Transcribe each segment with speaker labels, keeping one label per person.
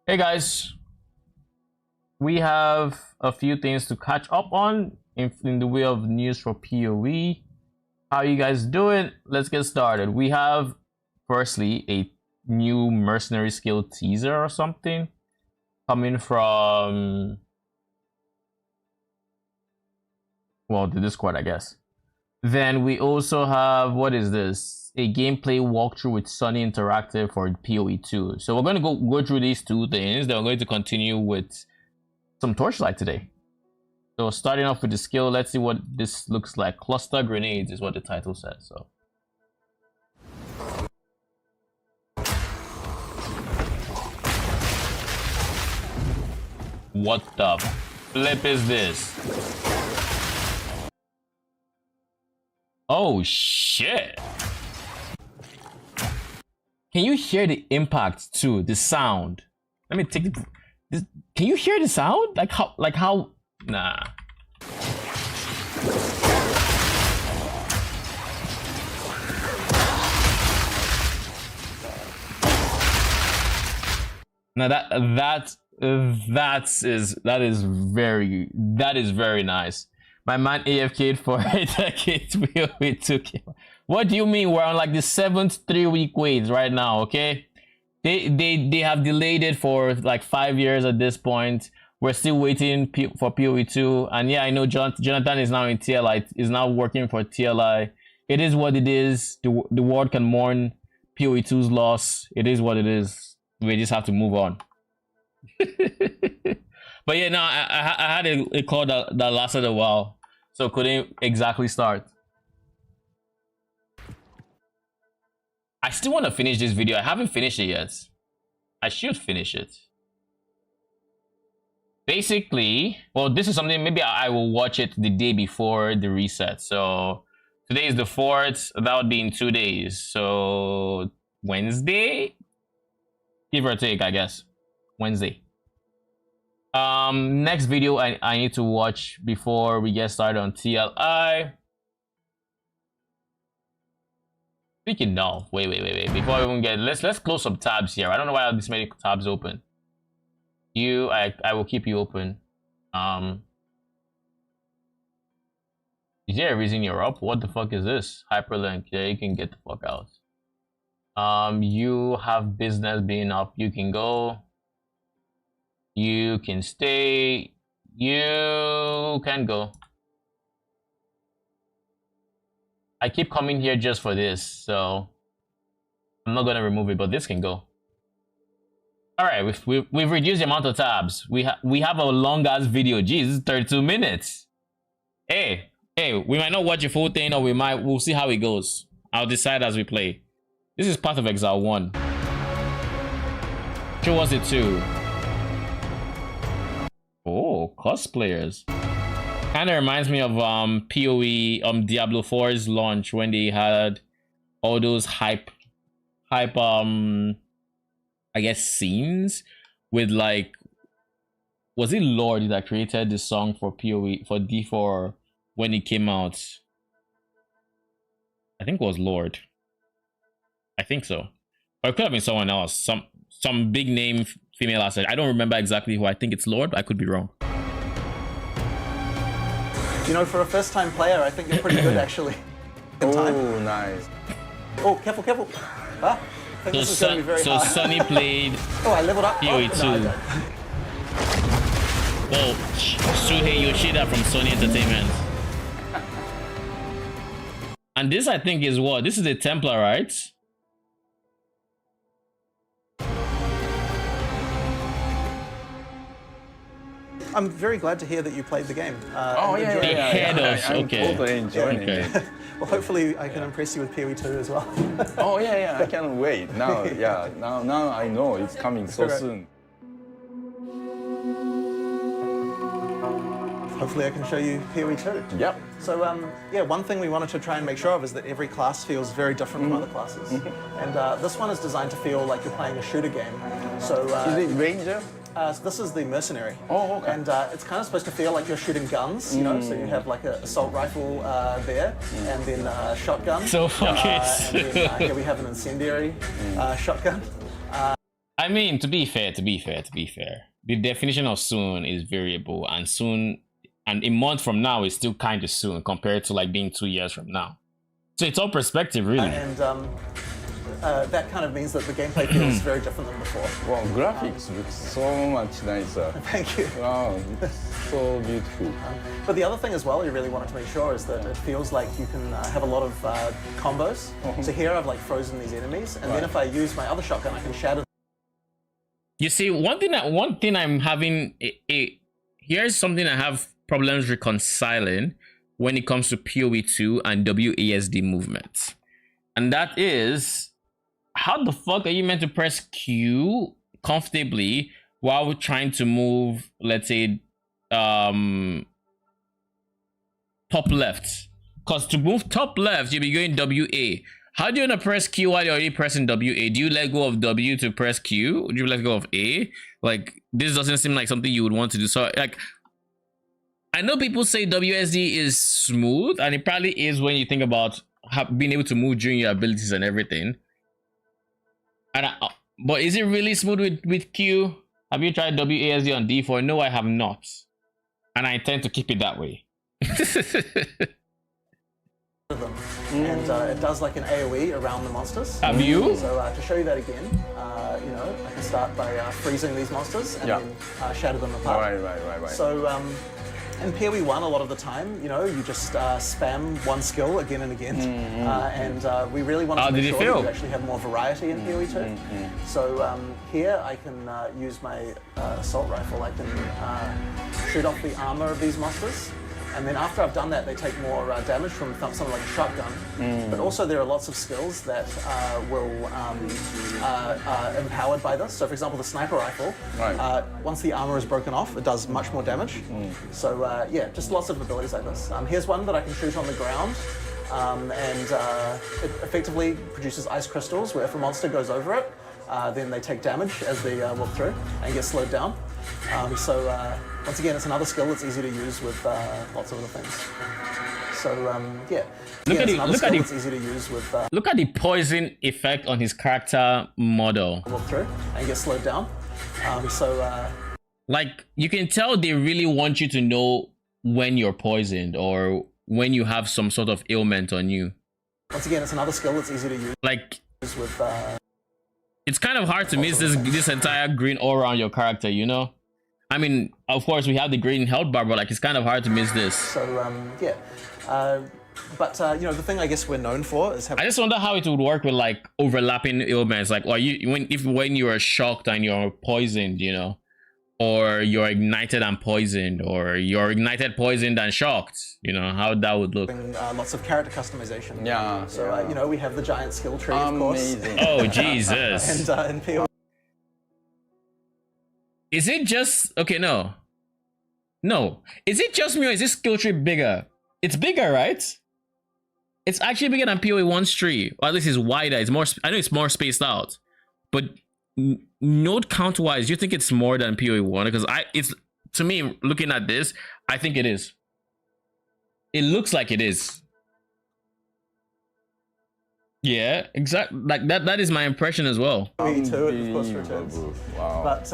Speaker 1: Hey guys, we have a few things to catch up on in the way of news for PoE. How you guys doing? Let's get started. We have firstly a new mercenary skill teaser or something coming from, well, the Discord, I guess. Then we also have, what is this? A gameplay walkthrough with Sunny Interactive for PoE 2. So we're going to go through these two things. Then we're going to continue with some Torchlight today. So starting off with the skill, let's see what this looks like. Cluster Grenades is what the title says. So what the flip is this? Oh shit! Can you hear the impact too? The sound. Let me take this. Can you hear the sound? Like how? Nah. Now that is very nice. My man AFK'd for a decade. We took him. What do you mean we're on like the 7th 3-week wait right now? Okay, they have delayed it for like 5 years at this point. We're still waiting for PoE 2, and yeah, I know Jonathan is now in TLI. Is now working for TLI. It is what it is. The world can mourn PoE 2's loss. It is what it is. We just have to move on. But yeah, no, I had a call that lasted a while, so couldn't exactly start. I still want to finish this video. I haven't finished it yet. I should finish it. Basically, well, this is something maybe I will watch it the day before the reset. So today is the 4th. That would be in 2 days. So Wednesday, give or take, I guess. Wednesday. Next video I need to watch before we get started on TLI. Speaking now, wait. Before we even get, let's close some tabs here. I don't know why I have this many tabs open. I will keep you open. Is there a reason you're up? What the fuck is this? Hyperlink. Yeah, you can get the fuck out. You have business being up. You can go. You can stay. You can go. I keep coming here just for this, so I'm not gonna remove it, but this can go. All right, we've reduced the amount of tabs. We have a long ass video. Jeez, this is 32 minutes. Hey, we might not watch a full thing, or we'll see how it goes. I'll decide as we play. This is Path of Exile 1. Show us it too. Oh, cosplayers. Kind of reminds me of PoE Diablo 4's launch when they had all those hype I guess scenes with, like, was it Lord that created the song for PoE for D4 when it came out? I think it was Lord. I think so. Or it could have been someone else. Some big name female asset. I don't remember exactly who. I think it's Lord. I could be wrong.
Speaker 2: You know, for a first-time player, I think you're pretty good, actually.
Speaker 3: Oh, nice.
Speaker 2: Oh, careful. Ah, I think this is going to be very hard.
Speaker 1: Sunny played
Speaker 2: oh, I leveled up.
Speaker 1: PoE 2. Well, Shuhei Yoshida from Sony Entertainment. And this, I think, is what? This is a Templar, right?
Speaker 2: I'm very glad to hear that you played the game.
Speaker 3: Oh, yeah. I'm totally enjoying it.
Speaker 2: Well, hopefully I can impress you with PoE 2 as well.
Speaker 3: Oh, yeah, I can't wait. Now, now I know it's coming so soon.
Speaker 2: Hopefully I can show you PoE 2.
Speaker 3: Yep.
Speaker 2: So, yeah, one thing we wanted to try and make sure of is that every class feels very different from other classes. And this one is designed to feel like you're playing a shooter game. So,
Speaker 3: is it Ranger?
Speaker 2: So this is the Mercenary.
Speaker 3: Oh, okay.
Speaker 2: And it's kind of supposed to feel like you're shooting guns, you know, so you have like an assault rifle there, and then a shotgun.
Speaker 1: So fucking
Speaker 2: and then here we have an incendiary shotgun.
Speaker 1: I mean, to be fair, the definition of soon is variable, and soon, and a month from now is still kind of soon compared to like being 2 years from now. So it's all perspective, really.
Speaker 2: And that kind of means that the gameplay feels very different than before.
Speaker 3: Wow, graphics look so much nicer.
Speaker 2: Thank you.
Speaker 3: Wow, it's so beautiful.
Speaker 2: But the other thing as well you really wanted to make sure is that it feels like you can have a lot of combos. So here I've like frozen these enemies, and then if I use my other shotgun, I can shatter.
Speaker 1: You see, one thing I'm having here's something I have problems reconciling when it comes to PoE2 and WASD movements, and that is, how the fuck are you meant to press Q comfortably while trying to move, let's say, top left? Because to move top left, you'll be going WA. How do you want to press Q while you're already pressing WA? Do you let go of W to press Q? Or do you let go of A? Like, this doesn't seem like something you would want to do. So, like, I know people say WSD is smooth, and it probably is when you think about being able to move during your abilities and everything. And but is it really smooth with Q? Have you tried WASD on D4? No, I have not, and I intend to keep it that way.
Speaker 2: And it does like an AoE around the monsters.
Speaker 1: Have you?
Speaker 2: So to show you that again, you know, I can start by freezing these monsters and then shatter them apart.
Speaker 3: Right.
Speaker 2: So in PoE 1, a lot of the time, you know, you just spam one skill again and again, and we really want to make sure that you actually have more variety in PoE 2. So here I can use my assault rifle. I can shoot off the armor of these monsters. And then after I've done that, they take more damage from something like a shotgun. But also there are lots of skills that are empowered by this. So for example, the sniper rifle, once the armor is broken off, it does much more damage. So yeah, just lots of abilities like this. Here's one that I can shoot on the ground. And it effectively produces ice crystals, where if a monster goes over it, then they take damage as they walk through and get slowed down. Once again, it's another skill that's easy to use with lots of other things. So yeah,
Speaker 1: look at the poison effect on his character model.
Speaker 2: Walk through and get slowed down.
Speaker 1: Like, you can tell they really want you to know when you're poisoned or when you have some sort of ailment on you.
Speaker 2: Once again, it's another skill that's easy to use.
Speaker 1: Like, it's kind of hard to miss this entire green all around your character, you know? I mean, of course, we have the green health bar, but like, it's kind of hard to miss this.
Speaker 2: So yeah, you know, the thing I guess we're known for is having.
Speaker 1: I just wonder how it would work with like overlapping ailments, like, or when you are shocked and you're poisoned, you know, or you're ignited and poisoned, or you're ignited, poisoned, and shocked, you know, how that would look.
Speaker 2: Lots of character customization.
Speaker 3: Yeah.
Speaker 2: So you know, we have the giant skill tree, of course.
Speaker 1: Oh Jesus!
Speaker 2: And in PoE.
Speaker 1: Is it just okay? No. Is it just me, or is this skill tree bigger? It's bigger, right? It's actually bigger than PoE 1's tree, or at least it's wider. It's more. I know it's more spaced out, but node count wise, do you think it's more than PoE 1? Because it's, to me, looking at this, I think it is. It looks like it is. Yeah, exactly. Like that is my impression as well.
Speaker 2: PoE 2, it of course returns.
Speaker 3: Wow.
Speaker 2: But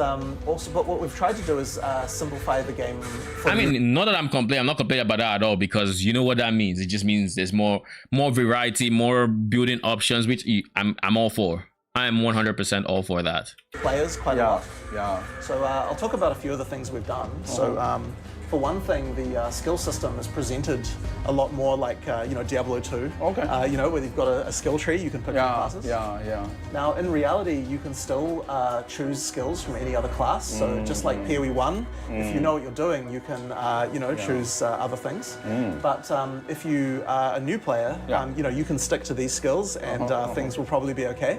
Speaker 2: what we've tried to do is simplify the game.
Speaker 1: I mean, not that I'm not complaining about that at all, because you know what that means. It just means there's more variety, more building options, which I'm all for. I am 100% all for that.
Speaker 2: Players quite a lot.
Speaker 3: Yeah.
Speaker 2: So I'll talk about a few of the things we've done. So for one thing, the skill system is presented a lot more like you know, Diablo 2.
Speaker 3: Okay.
Speaker 2: You know, where you've got a skill tree, you can pick your classes.
Speaker 3: Yeah.
Speaker 2: Now, in reality, you can still choose skills from any other class. So just like PoE 1, if you know what you're doing, you can you know, choose other things. But if you are a new player, you know, you can stick to these skills, and things will probably be okay.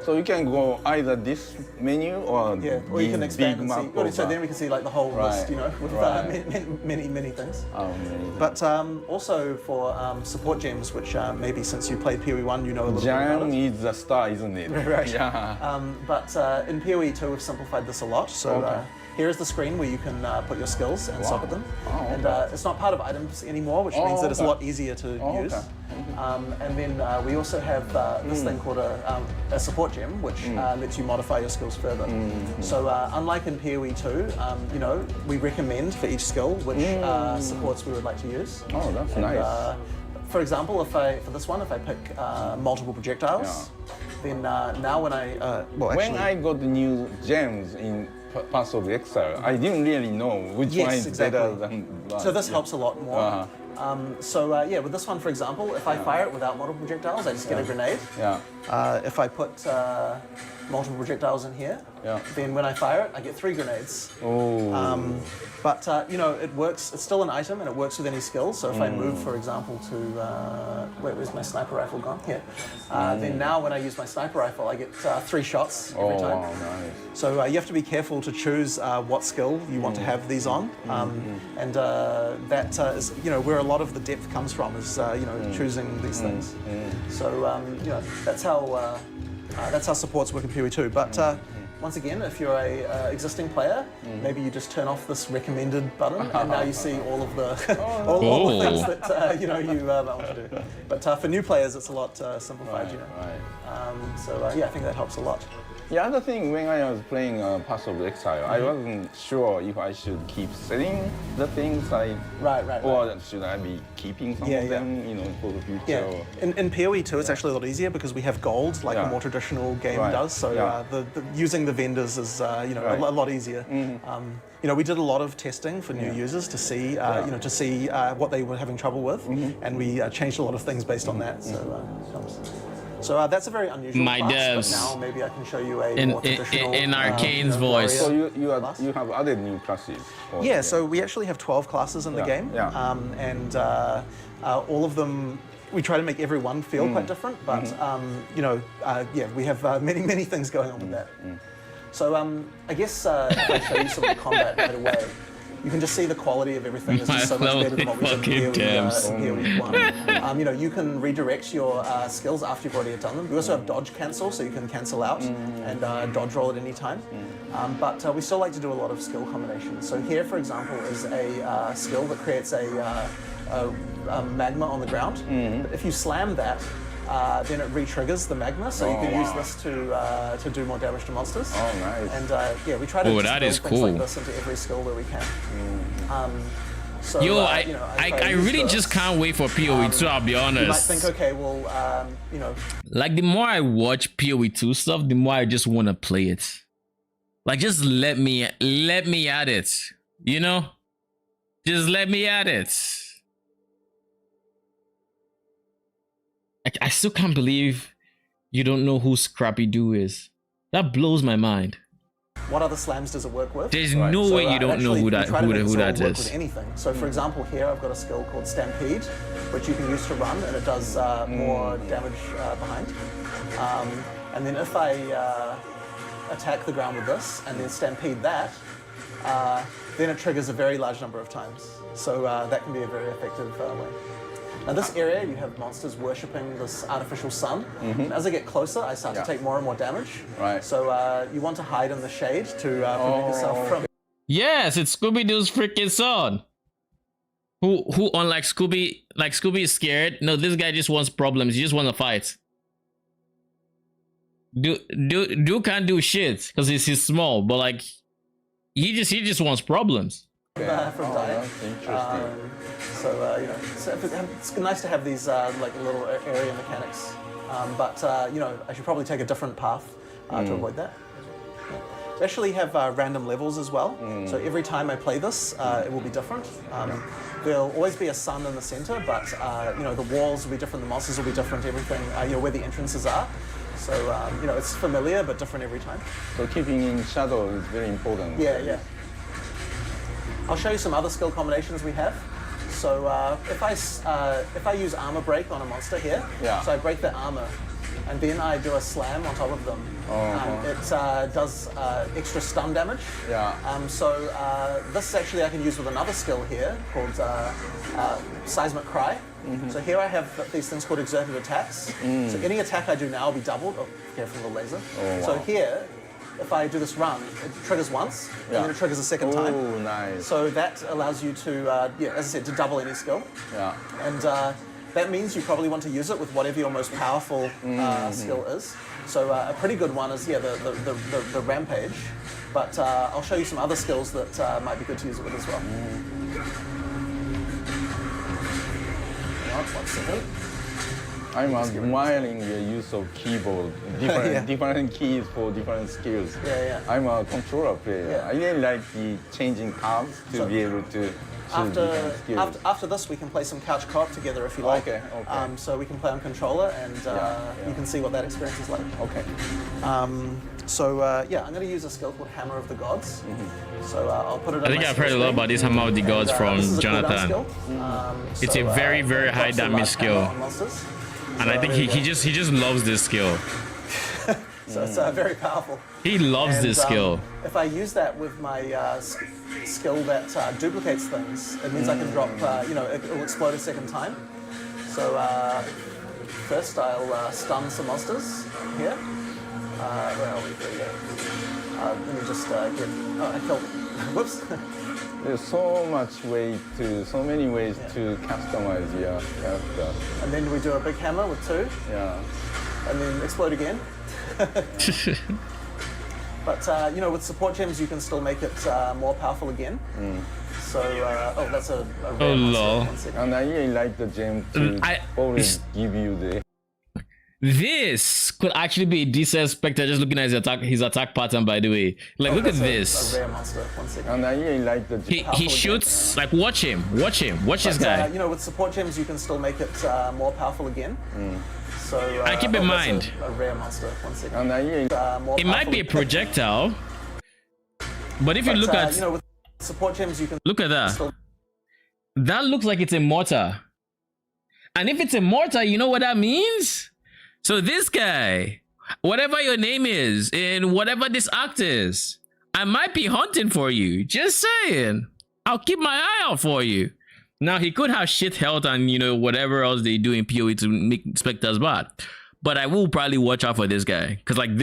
Speaker 3: So you can go either this menu or
Speaker 2: or you can expand and see. So then we can see like the whole list, you know, with many things. But also for support gems, which maybe since you played PoE 1, you know a little bit about it.
Speaker 3: Gem is the star, isn't it?
Speaker 2: Right.
Speaker 3: Yeah.
Speaker 2: But in PoE 2, we've simplified this a lot. So here's the screen where you can put your skills and socket them. And it's not part of items anymore, which means that it's a lot easier to use. And then we also have this thing called a support gem, which lets you modify your skills further. So unlike in PoE 2, you know, we recommend for each skill which supports we would like to use.
Speaker 3: Oh, that's nice.
Speaker 2: For example, for this one, if I pick multiple projectiles, then now when
Speaker 3: I got the new gems in Path of Exile, I didn't really know which one is better than one.
Speaker 2: So this helps a lot more. Yeah, with this one, for example, if I fire it without multiple projectiles, I just get a grenade. If I put multiple projectiles in here, then when I fire it, I get 3 grenades. But you know, it works. It's still an item, and it works with any skill. So if I move, for example, to where's my sniper rifle gone? Here. Then now, when I use my sniper rifle, I get 3 shots every time.
Speaker 3: Wow, nice.
Speaker 2: So you have to be careful to choose what skill you want to have these on, and that is, you know, where a lot of the depth comes from is you know, choosing these things. So you know, that's how supports work in PoE 2. But once again, if you're a existing player, maybe you just turn off this recommended button, and now you see all of the all the things that you know you might want to do. But for new players, it's a lot simplified, you know. So yeah, I think that helps a lot.
Speaker 3: The other thing, when I was playing Path of Exile, I wasn't sure if I should keep selling the things or should I be keeping some of them, you know, for the future.
Speaker 2: In PoE 2, it's actually a lot easier because we have gold, like a more traditional game does. So using the vendors is you know, a lot easier. You know, we did a lot of testing for new users to see you know, to see what they were having trouble with, and we changed a lot of things based on that. So that's a very unusual class, but now maybe I can show you a more traditional...
Speaker 1: In Arcane's voice.
Speaker 3: So you have other new classes?
Speaker 2: Yeah, so we actually have 12 classes in the game, and all of them, we try to make every one feel quite different, but you know, yeah, we have many things going on with that. So I guess if I show you some of the combat right away, you can just see the quality of everything is just so much better than what we did in PoE 1. You know, you can redirect your skills after you've already done them. We also have dodge cancel, so you can cancel out and dodge roll at any time. But we still like to do a lot of skill combinations. So here, for example, is a skill that creates a magma on the ground. If you slam that, then it re-triggers the magma, so you can use this to do more damage to monsters.
Speaker 3: Oh, nice.
Speaker 2: And yeah, we try to build things like this into every skill that we can. So,
Speaker 1: Yo,
Speaker 2: you know,
Speaker 1: I really just can't wait for PoE 2, I'll be honest.
Speaker 2: You might think, okay, well, you know.
Speaker 1: Like, the more I watch PoE 2 stuff, the more I just want to play it. Like, just let me at it, you know? Just let me at it. I still can't believe you don't know who Scrappy Doo is. That blows my mind.
Speaker 2: What other slams does it work with?
Speaker 1: There's no way you don't know who that is.
Speaker 2: With anything. So for example, here I've got a skill called Stampede, which you can use to run, and it does more damage behind. And then if I attack the ground with this and then Stampede that, then it triggers a very large number of times. So that can be a very effective way. Now this area, you have monsters worshipping this artificial sun. And as I get closer, I start to take more and more damage. So you want to hide in the shade to prevent yourself from...
Speaker 1: Yes, it's Scooby-Doo's freaking son. Who unlike Scooby, Scooby is scared. No, this guy just wants problems. He just wants to fight. Doo can't do shit because he's small, but like he just wants problems.
Speaker 2: From dying.
Speaker 3: That's interesting.
Speaker 2: So you know, it's nice to have these like little area mechanics, but you know, I should probably take a different path to avoid that. We actually have random levels as well. So every time I play this, it will be different. There'll always be a sun in the center, but you know, the walls will be different, the monsters will be different, everything, you know, where the entrances are. So you know, it's familiar but different every time.
Speaker 3: So keeping in shadow is very important.
Speaker 2: Yeah. I'll show you some other skill combinations we have. So if I use armor break on a monster here, so I break their armor, and then I do a slam on top of them. It does extra stun damage. So this actually I can use with another skill here called Seismic Cry. So here I have these things called exerted attacks. So any attack I do now will be doubled. Oh, careful of the laser. So here, if I do this run, it triggers once, and then it triggers a second time.
Speaker 3: Oh, nice.
Speaker 2: So that allows you to, yeah, as I said, to double any skill. And that means you probably want to use it with whatever your most powerful skill is. So a pretty good one is the rampage, but I'll show you some other skills that might be good to use it with as well. One second.
Speaker 3: I'm admiring the use of keyboard, different keys for different skills. I'm a controller player. I really like the changing tabs to be able to choose different skills.
Speaker 2: After this, we can play some couch co-op together if you like.
Speaker 3: Okay.
Speaker 2: So we can play on controller, and you can see what that experience is like.
Speaker 3: Okay.
Speaker 2: I'm going to use a skill called Hammer of the Gods. So I'll put it.
Speaker 1: I think I've heard a lot about this Hammer of the Gods from Jonathan. It's a very, very high damage skill. And I think he just loves this skill.
Speaker 2: So it's very powerful.
Speaker 1: He loves this skill.
Speaker 2: If I use that with my skill that duplicates things, it means I can drop, it will explode a second time. So first I'll stun some monsters here. Where are we? There we go. Let me just get, I killed, whoops.
Speaker 3: There's so many ways to customize your character.
Speaker 2: And then we do a big hammer with 2.
Speaker 3: Yeah.
Speaker 2: And then explode again. But with support gems, you can still make it more powerful again. So, that's a rare
Speaker 1: lol.
Speaker 3: And I really like the gem to always give you the.
Speaker 1: This could actually be a decent Spectre just looking at his attack pattern, by the way. Like, look at this.
Speaker 2: A rare monster. 1 second.
Speaker 3: And I really like the
Speaker 1: he shoots, like, watch this guy.
Speaker 2: With support gems, you can still make it more powerful again. So,
Speaker 1: I keep in mind.
Speaker 2: A rare monster. 1 second.
Speaker 3: And I really,
Speaker 1: it might be a projectile, but if you look at,
Speaker 2: with support gems, you can
Speaker 1: look at that. That looks like it's a mortar. And if it's a mortar, you know what that means? So this guy, whatever your name is, and whatever this act is, I might be hunting for you. Just saying. I'll keep my eye out for you. Now, he could have shit health and, whatever else they do in PoE to make Spectres bad. But I will probably watch out for this guy. Because, like,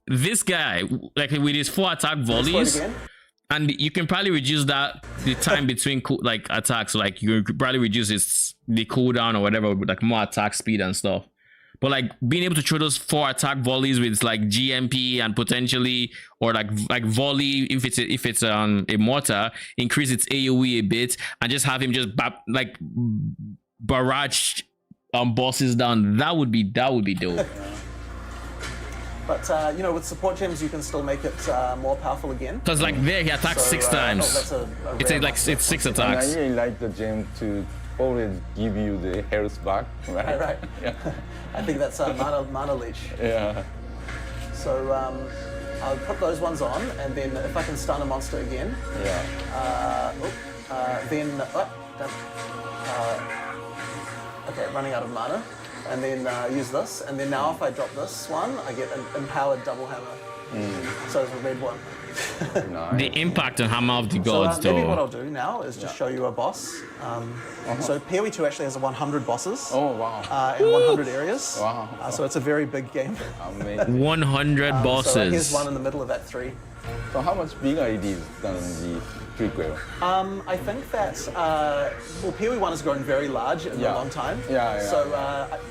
Speaker 1: this guy, like, with his 4 attack volleys, and you can probably reduce the time between, like, attacks. Like, you could probably reduce the cooldown or whatever, with, like, more attack speed and stuff. But like being able to throw those 4 attack volleys with like GMP and potentially, or like volley if it's a mortar, increase its AoE a bit and just have him just barrage bosses down. That would be dope.
Speaker 2: But with support gems, you can still make it more powerful again.
Speaker 1: Because like there he attacks 6 times. It's 6 attacks.
Speaker 3: And I really like the gem to always give you the health back, right?
Speaker 2: Right.
Speaker 3: Yeah.
Speaker 2: I think that's mana leech.
Speaker 3: Yeah.
Speaker 2: So I'll put those ones on, and then if I can stun a monster again.
Speaker 3: Yeah.
Speaker 2: Okay, running out of mana, and then use this, and then now if I drop this one, I get an empowered double hammer. So it's a red one.
Speaker 3: Nice.
Speaker 1: The impact on Hammer of the Gods, though.
Speaker 2: Maybe what I'll do now is just show you a boss. So PoE 2 actually has 100 bosses.
Speaker 3: Oh, wow.
Speaker 2: And 100 areas.
Speaker 3: Wow.
Speaker 2: So it's a very big game.
Speaker 3: Amazing.
Speaker 1: 100 bosses.
Speaker 2: So here's one in the middle of Act 3.
Speaker 3: So how much bigger it is than the prequel?
Speaker 2: I think that, PoE 1 has grown very large in a long time. So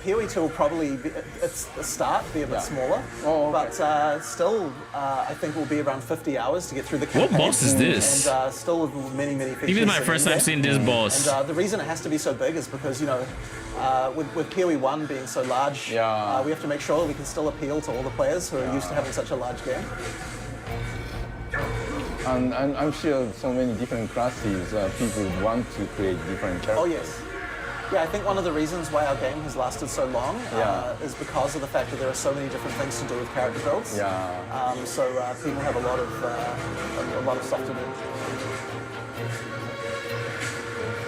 Speaker 2: PoE 2 will probably, it's the start, be a bit smaller.
Speaker 3: Oh, okay.
Speaker 2: But still, I think will be around 50 hours to get through the campaign.
Speaker 1: What boss is this?
Speaker 2: And still with many features.
Speaker 1: Even my first time seeing this boss.
Speaker 2: And the reason it has to be so big is because, with PoE 1 being so large, we have to make sure we can still appeal to all the players who are used to having such a large game.
Speaker 3: And I'm sure so many different classes, people want to create different characters.
Speaker 2: Oh, yes. Yeah, I think one of the reasons why our game has lasted so long is because of the fact that there are so many different things to do with character builds.
Speaker 3: Yeah.
Speaker 2: So people have a lot of stuff to do.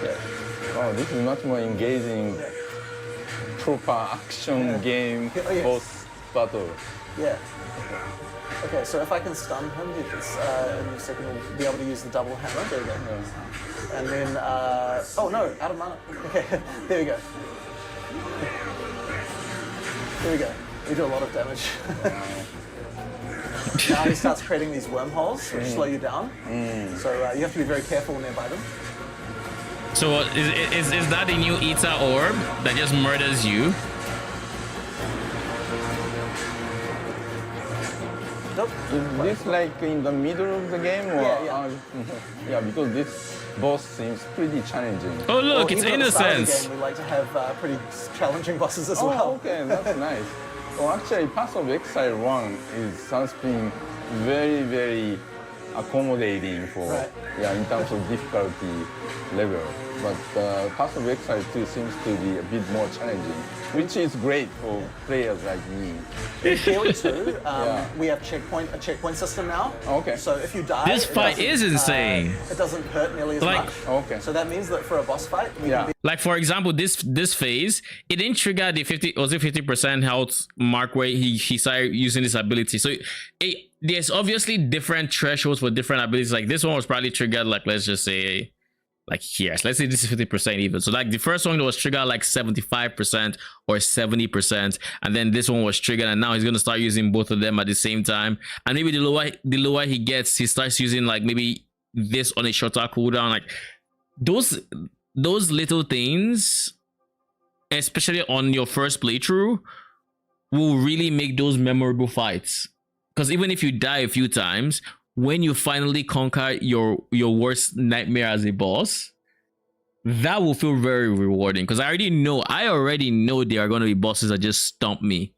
Speaker 3: Yeah. Oh, this is much more engaging, proper action game boss battle.
Speaker 2: Yeah. Okay, so if I can stun him, in a second we'll be able to use the double hammer. There we go. Yeah. And then, oh no, out of mana. Okay, there we go. There we go. We do a lot of damage. Now he starts creating these wormholes, which slow you down. So you have to be very careful when they're by them.
Speaker 1: So is that the new Eta orb that just murders you?
Speaker 2: Nope.
Speaker 3: Is this like in the middle of the game, or
Speaker 2: Yeah.
Speaker 3: yeah, because this boss seems pretty challenging.
Speaker 1: Oh look,
Speaker 2: Well,
Speaker 1: it's
Speaker 2: even at the start of the
Speaker 1: Innocence.
Speaker 2: game, we like to have pretty challenging bosses as
Speaker 3: Oh,
Speaker 2: well.
Speaker 3: okay, that's nice. Well, actually, Path of Exile 1 has been very accommodating for,
Speaker 2: Right.
Speaker 3: yeah, in terms of difficulty level. But Path of Exile 2 seems to be a bit more challenging, which is great for players like me.
Speaker 2: In theory too,
Speaker 3: Yeah.
Speaker 2: we have a checkpoint system now.
Speaker 3: Okay.
Speaker 2: So if you die,
Speaker 1: This fight
Speaker 2: doesn't,
Speaker 1: is insane.
Speaker 2: It doesn't hurt nearly as
Speaker 1: Like-
Speaker 2: much.
Speaker 3: Okay.
Speaker 2: So that means that for a boss fight, we
Speaker 3: Yeah.
Speaker 2: can be
Speaker 1: Like for example, this phase, it didn't trigger the 50% health mark where he started using this ability. So there's obviously different thresholds for different abilities. Like this one was probably triggered, like let's just say like here. So let's say this is 50% even. So like the first one was triggered like 75% or 70%, and then this one was triggered, and now he's gonna start using both of them at the same time. And maybe the lower he gets, he starts using like maybe this on a shorter cooldown. Like those little things, especially on your first playthrough, will really make those memorable fights. Because even if you die a few times, when you finally conquer your worst nightmare as a boss, that will feel very rewarding. Because I already know there are going to be bosses that just stomp me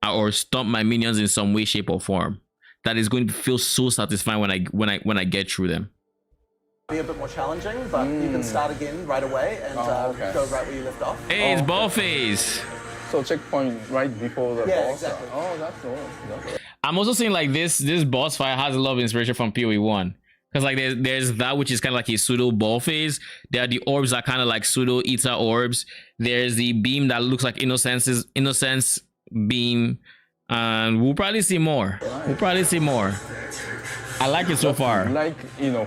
Speaker 1: or stomp my minions in some way, shape, or form. That is going to feel so satisfying when I get through them.
Speaker 2: a bit more challenging, but you can start again right away and
Speaker 3: okay.
Speaker 2: go right where you left off.
Speaker 1: Hey, it's ball phase.
Speaker 3: So checkpoint right before the
Speaker 2: Yeah,
Speaker 3: boss.
Speaker 2: exactly.
Speaker 3: Oh, that's all.
Speaker 1: I'm also saying like this boss fight has a lot of inspiration from PoE 1. Because like there's that which is kind of like a pseudo ball phase. There are the orbs that are kind of like pseudo Eta orbs. There's the beam that looks like Innocence beam. And we'll probably see more.
Speaker 3: Right.
Speaker 1: We'll probably see more. I like it so far.
Speaker 3: Like,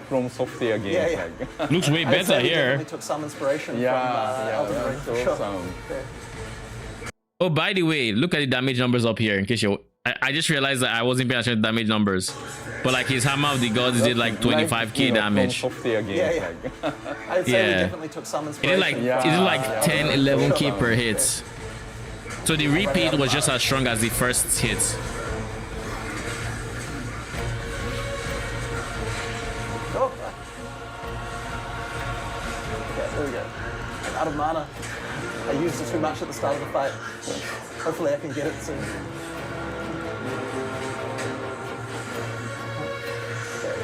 Speaker 3: from software games.
Speaker 2: Yeah.
Speaker 3: Like.
Speaker 1: Looks way
Speaker 2: I'd
Speaker 1: better
Speaker 2: say we
Speaker 1: here.
Speaker 2: definitely took some inspiration from
Speaker 3: yeah,
Speaker 2: Elden Ring,
Speaker 3: that's
Speaker 2: for sure.
Speaker 3: awesome.
Speaker 2: Yeah.
Speaker 1: Oh, by the way, look at the damage numbers up here. In case I just realized that I wasn't paying attention to damage numbers. But like his Hammer of the Gods did like 25k damage.
Speaker 3: From software games.
Speaker 2: Yeah.
Speaker 3: Like.
Speaker 2: I'd say we
Speaker 1: Yeah.
Speaker 2: definitely took some
Speaker 1: It
Speaker 2: inspiration.
Speaker 1: did like 10, 11k per hit. So the repeat was just as strong as the first hit.
Speaker 2: Oh. Yeah, there we go. I'm out of mana. I used it too much at the start of the fight. Hopefully I can get it soon. Okay.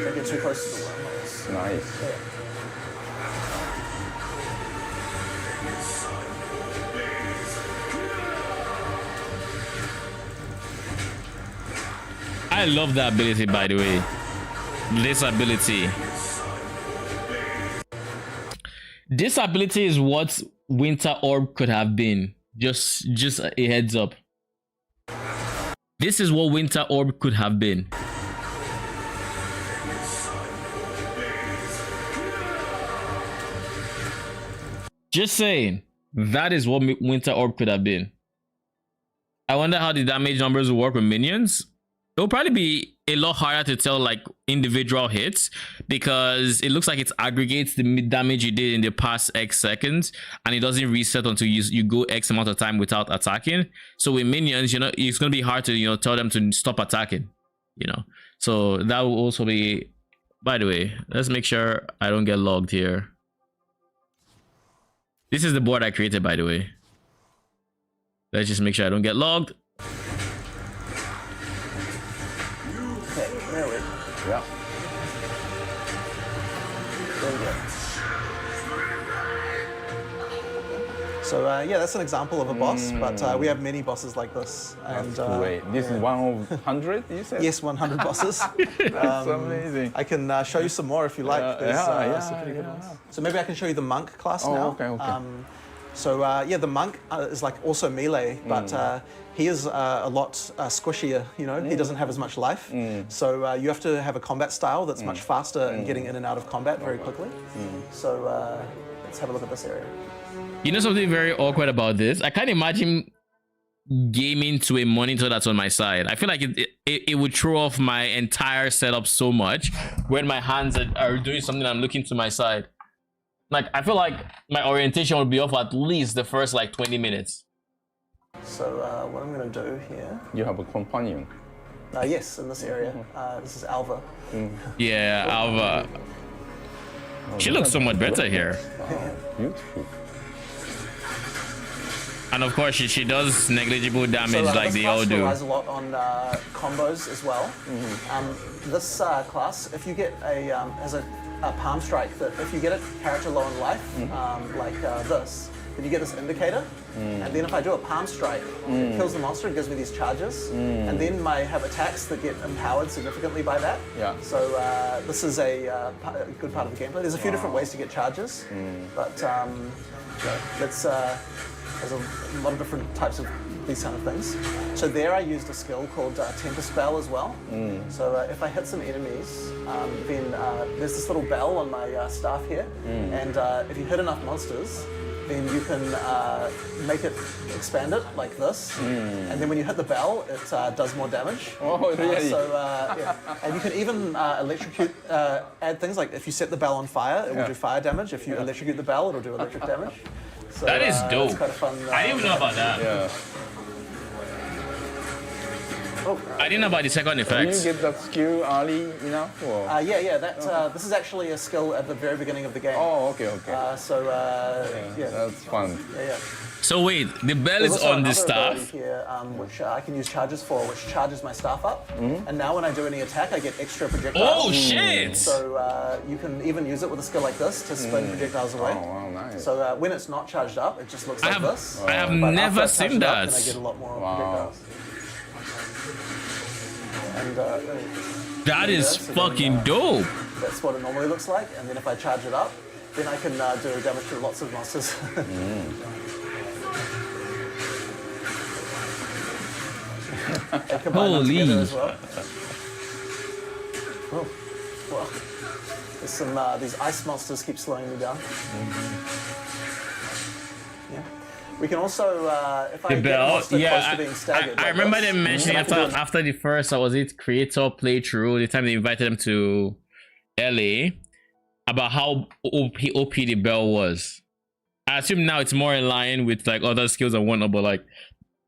Speaker 2: Don't get too close to the wormholes.
Speaker 3: Nice.
Speaker 2: Yeah.
Speaker 1: I love that ability, by the way. This ability. This ability is what Winter Orb could have been. Just a heads up. This is what Winter Orb could have been. Just saying. That is what Winter Orb could have been. I wonder how the damage numbers will work with minions. It'll probably be a lot harder to tell like individual hits because it looks like it aggregates the damage you did in the past X seconds and it doesn't reset until you go X amount of time without attacking. So with minions, it's going to be hard to, tell them to stop attacking, So that will also be, by the way, let's make sure I don't get logged here. This is the board I created, by the way. Let's just make sure I don't get logged.
Speaker 2: Okay, there we go.
Speaker 3: Yeah.
Speaker 2: There we go. So yeah, that's an example of a boss, but we have many bosses like this. And
Speaker 3: Great. This is one of 100, you said?
Speaker 2: yes, 100 bosses.
Speaker 3: That's amazing.
Speaker 2: I can show you some more if you like. There's some pretty good ones. So maybe I can show you the monk class now.
Speaker 3: Okay.
Speaker 2: So yeah, the monk is like also melee, but he is a lot squishier. He doesn't have as much life. So you have to have a combat style that's much faster in getting in and out of combat very quickly. So let's have a look at this area.
Speaker 1: You know something very awkward about this? I can't imagine gaming to a monitor that's on my side. I feel like it would throw off my entire setup so much when my hands are doing something. I'm looking to my side. Like, I feel like my orientation would be off at least the first like 20 minutes.
Speaker 2: So what I'm going to do here...
Speaker 3: You have a companion?
Speaker 2: Yes, in this area. This is Alva.
Speaker 1: Yeah, Alva. She looks somewhat better here.
Speaker 3: Beautiful.
Speaker 1: And of course, she does negligible damage like they all do.
Speaker 2: This class relies a lot on combos as well. This class, if you get has a palm strike, that if you get a character low in life, like this, then you get this indicator. And then if I do a palm strike, it kills the monster and gives me these charges. And then I have attacks that get empowered significantly by that.
Speaker 3: Yeah.
Speaker 2: So this is a good part of the gameplay. There's a few different ways to get charges, but there's a lot of different types of these kind of things. So there I used a skill called Temper Spell as well. So if I hit some enemies, then there's this little bell on my staff here, and if you hit enough monsters, then you can make it expand it like this, and then when you hit the bell, it does more damage.
Speaker 3: Oh, really?
Speaker 2: Yeah. And you can even electrocute, add things like if you set the bell on fire, it will do fire damage. If you electrocute the bell, it'll do electric damage. So,
Speaker 1: that is dope.
Speaker 2: It's kind of fun.
Speaker 1: I didn't even know about that.
Speaker 3: Yeah.
Speaker 2: Oh.
Speaker 1: I didn't know about the second effect.
Speaker 3: Did you get that skill early enough? Or?
Speaker 2: Yeah. This is actually a skill at the very beginning of the game.
Speaker 3: Oh, okay.
Speaker 2: Yeah.
Speaker 3: That's fun.
Speaker 2: Yeah.
Speaker 1: So wait, the bell
Speaker 2: There's
Speaker 1: is
Speaker 2: also
Speaker 1: on the
Speaker 2: another
Speaker 1: staff?
Speaker 2: ability here, which I can use charges for, which charges my staff up. And now when I do any attack, I get extra projectiles.
Speaker 1: Oh shit!
Speaker 2: So you can even use it with a skill like this to spin projectiles away.
Speaker 3: Oh, wow, nice.
Speaker 2: So when it's not charged up, it just looks like this.
Speaker 1: I have
Speaker 2: But
Speaker 1: never
Speaker 2: after I charge
Speaker 1: seen
Speaker 2: it up,
Speaker 1: that.
Speaker 2: then I get a lot more projectiles. And
Speaker 1: That is
Speaker 2: so
Speaker 1: fucking dope.
Speaker 2: that's what it normally looks like. And then if I charge it up, then I can do damage to lots of monsters. And combine them
Speaker 1: Holy.
Speaker 2: together as well. Oh, well, there's some these ice monsters keep slowing me down. Yeah. We can also, if I
Speaker 1: The
Speaker 2: get a
Speaker 1: bell,
Speaker 2: monster close
Speaker 1: yeah.
Speaker 2: to being staggered,
Speaker 1: I
Speaker 2: like
Speaker 1: remember
Speaker 2: this,
Speaker 1: them mentioning
Speaker 2: then I can do
Speaker 1: after the first, was it creator playthrough, the time they invited them to LA, about how OP the bell was. I assume now it's more in line with like other skills and whatnot, but like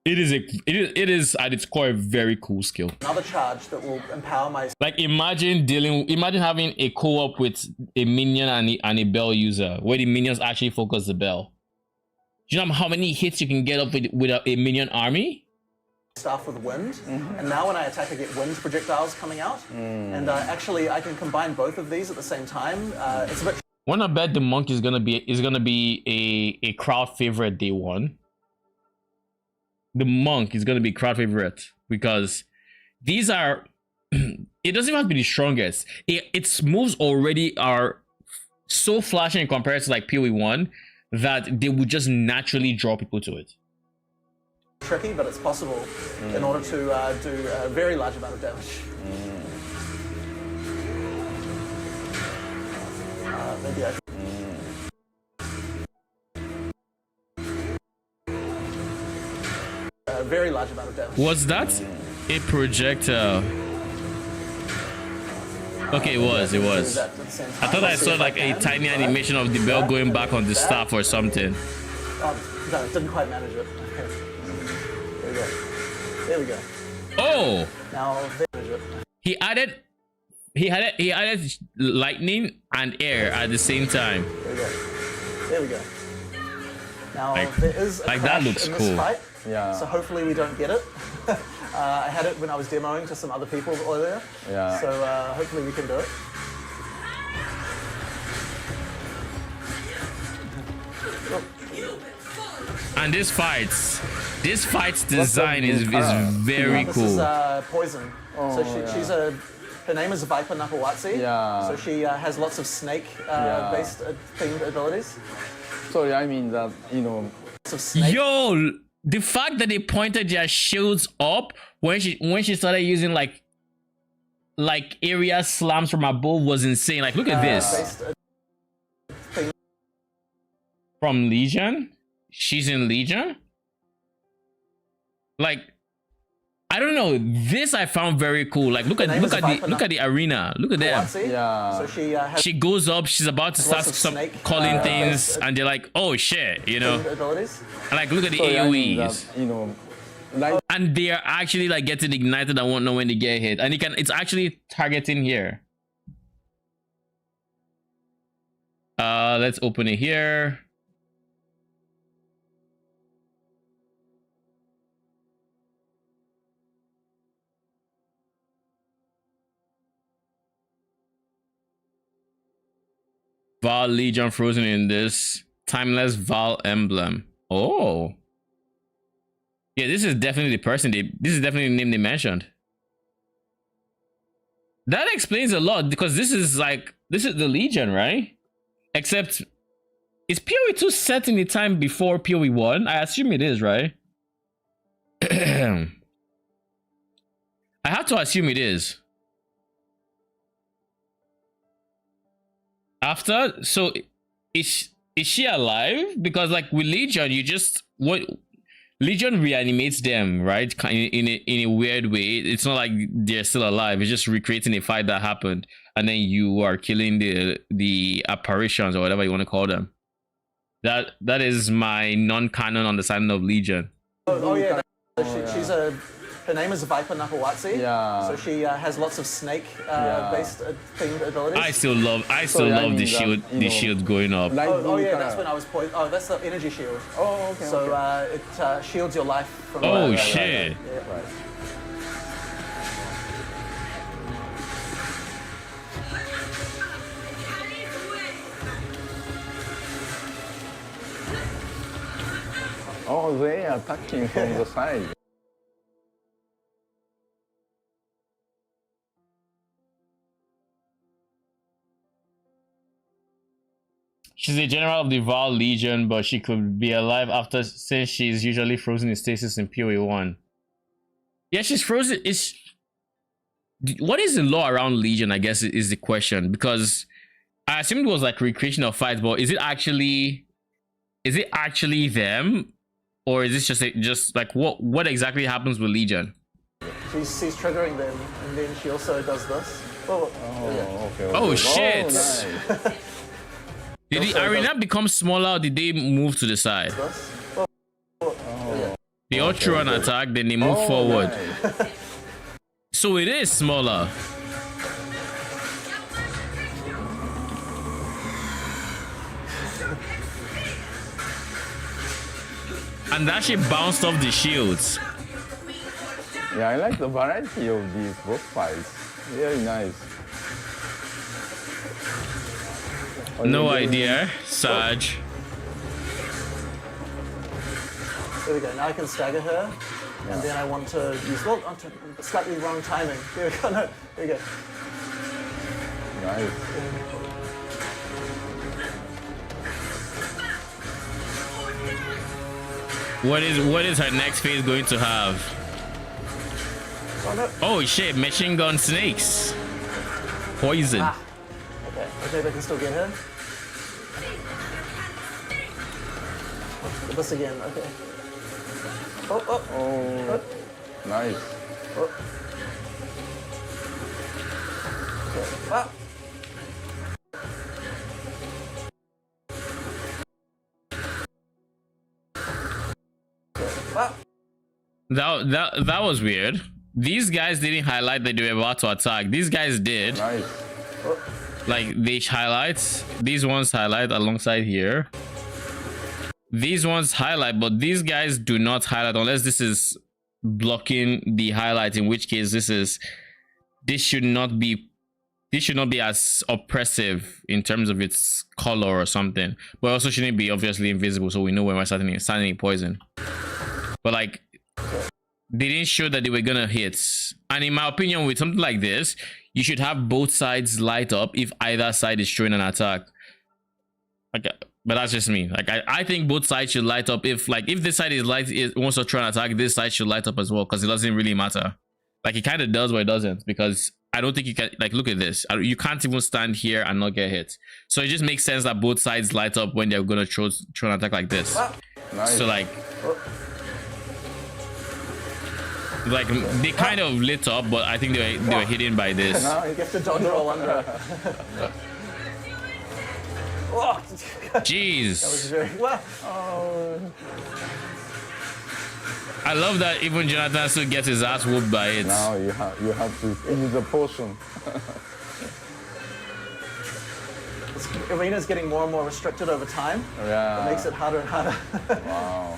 Speaker 1: it is at its core a very cool skill.
Speaker 2: another charge that will empower my
Speaker 1: Like imagine having a co-op with a minion and a bell user where the minions actually focus the bell. Do you know how many hits you can get up with a minion army?
Speaker 2: staff with wind, and now when I attack I get wind projectiles coming out, and actually I can combine both of these at the same time. It's a bit
Speaker 1: When I bet the monk is gonna be a crowd favorite day one. The monk is gonna be crowd favorite because these are it doesn't even have to be the strongest. Its moves already are so flashing in comparison to like PoE1 that they would just naturally draw people to it.
Speaker 2: tricky, but it's possible in order to do a very large amount of damage. Maybe I a very large amount of damage.
Speaker 1: Was that a projectile? Okay, it was. I thought I saw like a tiny animation of the bell going back on the staff or something.
Speaker 2: Oh, no, it didn't quite manage it. Okay. There we go. There we go.
Speaker 1: Oh!
Speaker 2: Now manage it.
Speaker 1: He added lightning and air at the same time.
Speaker 2: There we go. There we go. Now
Speaker 1: Like-
Speaker 2: there is a
Speaker 1: like
Speaker 2: crash
Speaker 1: that looks
Speaker 2: in this
Speaker 1: cool.
Speaker 2: fight,
Speaker 3: Yeah.
Speaker 2: so hopefully we don't get it. I had it when I was demoing to some other people earlier.
Speaker 3: Yeah.
Speaker 2: So hopefully we can do it.
Speaker 1: And this fight's design is very
Speaker 2: This
Speaker 1: cool.
Speaker 2: is Poison. So she's her name is Viper Napawatsi.
Speaker 3: Yeah.
Speaker 2: So she has lots of snake-based themed abilities.
Speaker 3: Sorry, I mean that, you know.
Speaker 2: Lots of snake.
Speaker 1: Yo, the fact that they pointed their shields up when she started using like area slams from above was insane. Like look at this.
Speaker 2: Based,
Speaker 1: From Legion? She's in Legion? Like, I don't know. This I found very cool. Like, look at the arena. Look at them.
Speaker 2: Yeah. So
Speaker 1: she goes up. She's about to start calling things, and they're like, "Oh shit," you know.
Speaker 2: Abilities.
Speaker 1: And like, look at the AOE's.
Speaker 3: You know, like,
Speaker 1: and they are actually like getting ignited. I won't know when they get hit, and it's actually targeting here. Let's open it here. Val Legion frozen in this timeless Val emblem. Oh, yeah, this is definitely the person this is definitely the name they mentioned. That explains a lot, because this is the Legion, right? Except, is PoE 2 set in the time before PoE 1? I assume it is, right? I have to assume it is. After, so is she alive? Because like with Legion, Legion reanimates them, right? In a weird way. It's not like they're still alive. It's just recreating a fight that happened, and then you are killing the apparitions or whatever you want to call them. That is my non-canon understanding of Legion.
Speaker 2: Oh yeah, her name is Viper Napawatsi. Yeah. So she has lots of snake-based themed abilities.
Speaker 1: I still love the shield. The shield going up.
Speaker 2: Oh yeah, that's when I was poised. Oh, that's the energy shield.
Speaker 3: Oh okay.
Speaker 2: So it shields your life from.
Speaker 1: Oh shit.
Speaker 2: Yeah. Right.
Speaker 3: Oh, they are attacking from the side.
Speaker 1: She's a general of the Val Legion, but she could be alive after, since she's usually frozen in stasis in PoE 1. Yeah, she's frozen. What is the law around Legion, I guess, is the question. Because I assumed it was like recreation of fights, but is it actually them? Or is this just like what exactly happens with Legion?
Speaker 2: She's triggering them, and then she also does this. Oh, yeah.
Speaker 3: Okay.
Speaker 1: Oh shit!
Speaker 3: Oh, nice.
Speaker 1: Did the arena become smaller, or did they move to the side? They all throw an attack, then they move forward. Nice. So it is smaller. And that shit bounced off the shields.
Speaker 3: Yeah, I like the variety of these boss fights. Very nice.
Speaker 1: No idea, Saj.
Speaker 2: There we go. Now I can stagger her, and then I want to use slightly wrong timing. There we go. No, there we go.
Speaker 3: Nice.
Speaker 1: What is her next phase going to have?
Speaker 2: Oh, no.
Speaker 1: Oh shit! Machine gun snakes. Poison.
Speaker 2: Ah. Okay, they can still get her. This again, okay.
Speaker 3: Oh. Nice.
Speaker 2: Oh. Okay. Ah.
Speaker 1: That was weird. These guys didn't highlight that they were about to attack. These guys did.
Speaker 3: Nice.
Speaker 1: Like they highlight. These ones highlight alongside here. These ones highlight, but these guys do not highlight unless this is blocking the highlight, in which case this should not be as oppressive in terms of its color or something, but also shouldn't be obviously invisible, so we know when we're starting poison. But like, they didn't show that they were gonna hit. And in my opinion, with something like this, you should have both sides light up if either side is throwing an attack. Okay, but that's just me. Like I think both sides should light up. If this side wants to throw an attack, this side should light up as well, because it doesn't really matter. Like it kind of does, but it doesn't, because I don't think you can, like, look at this. You can't even stand here and not get hit. So it just makes sense that both sides light up when they're gonna throw an attack like this.
Speaker 3: Nice.
Speaker 1: So like, Like they kind of lit up, but I think they were hidden by this.
Speaker 2: No, you have to dodge roll under it. Oh,
Speaker 1: Jeez.
Speaker 2: that was very well.
Speaker 1: I love that even Jonathan still gets his ass whooped by it.
Speaker 3: Now you have to use the potion.
Speaker 2: This arena's getting more and more restricted over time.
Speaker 3: Yeah.
Speaker 2: It makes it harder and harder.
Speaker 3: Wow.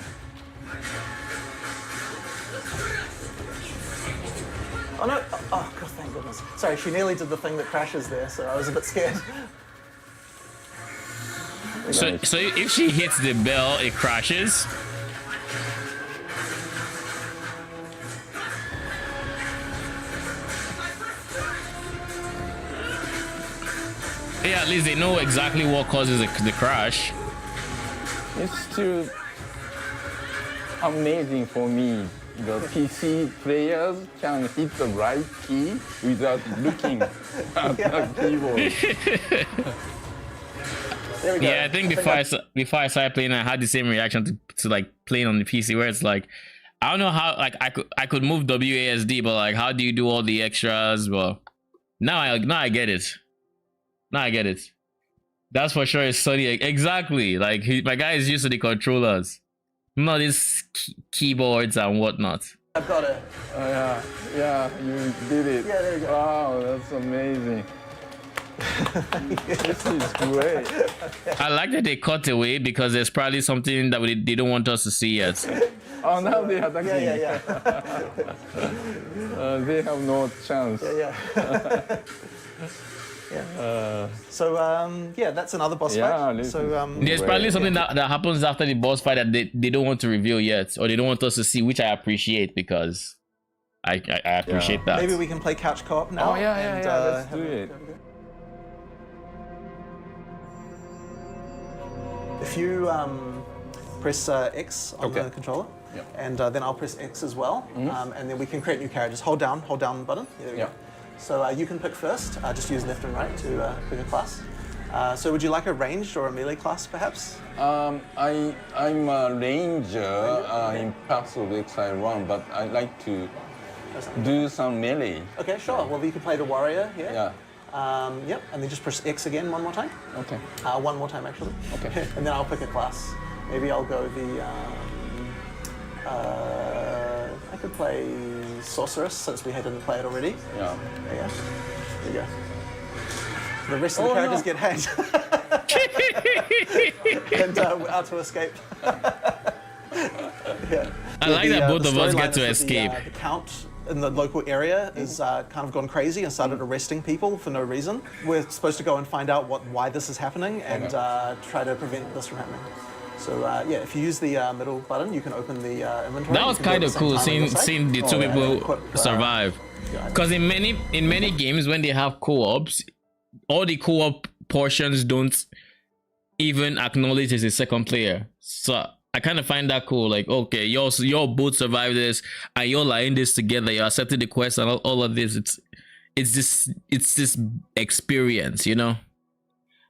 Speaker 2: Oh no! Oh god, thank goodness. Sorry, she nearly did the thing that crashes there, so I was a bit scared.
Speaker 1: So if she hits the bell, it crashes. Yeah, at least they know exactly what causes the crash.
Speaker 3: It's still amazing for me. The PC players can hit the right key without looking at the keyboard.
Speaker 2: There we go.
Speaker 1: Yeah, I think before I started playing, I had the same reaction to like playing on the PC, where it's like, I don't know how, like I could move WASD, but like how do you do all the extras? Well, now I get it. Now I get it. That's for sure. It's Sony. Exactly. Like my guy is used to the controllers, not these keyboards and whatnot.
Speaker 2: I've got it.
Speaker 3: Yeah, you did it.
Speaker 2: Yeah, there you go.
Speaker 3: Wow, that's amazing. This is great.
Speaker 1: I like that they cut away because there's probably something that they don't want us to see yet.
Speaker 3: Oh, now they are attacking.
Speaker 2: Yeah.
Speaker 3: They have no chance.
Speaker 2: Yeah. So yeah, that's another boss fight. So
Speaker 1: there's probably something that happens after the boss fight that they don't want to reveal yet, or they don't want us to see, which I appreciate because I appreciate that.
Speaker 2: maybe we can play couch co-op now.
Speaker 3: Oh yeah. Let's do it.
Speaker 2: If you press X on the controller, and then I'll press X as well, and then we can create new characters. Hold down the button. There we go. So you can pick first. Just use left and right to pick a class. So would you like a ranged or a melee class, perhaps?
Speaker 3: I'm a ranger in Paths of Exile 1, but I like to do some melee.
Speaker 2: Okay, sure. Well, you can play the warrior here.
Speaker 3: Yeah.
Speaker 2: Yep, and then just press X again one more time.
Speaker 3: Okay.
Speaker 2: One more time, actually.
Speaker 3: Okay.
Speaker 2: And then I'll pick a class. Maybe I'll go the... I could play Sorceress, since we didn't play it already.
Speaker 3: Yeah.
Speaker 2: There you go. The rest of the characters get hacked. And out to escape.
Speaker 1: I like that both of us get to escape.
Speaker 2: The count in the local area is kind of gone crazy and started arresting people for no reason. We're supposed to go and find out why this is happening and try to prevent this from happening. So yeah, if you use the middle button, you can open the inventory.
Speaker 1: That was kind of cool seeing the two people survive. Because in many games when they have co-ops, all the co-op portions don't even acknowledge there's a second player. So I kind of find that cool. Like, okay, y'all both survived this, and you're in this together. You accepted the quest and all of this. It's this experience, you know.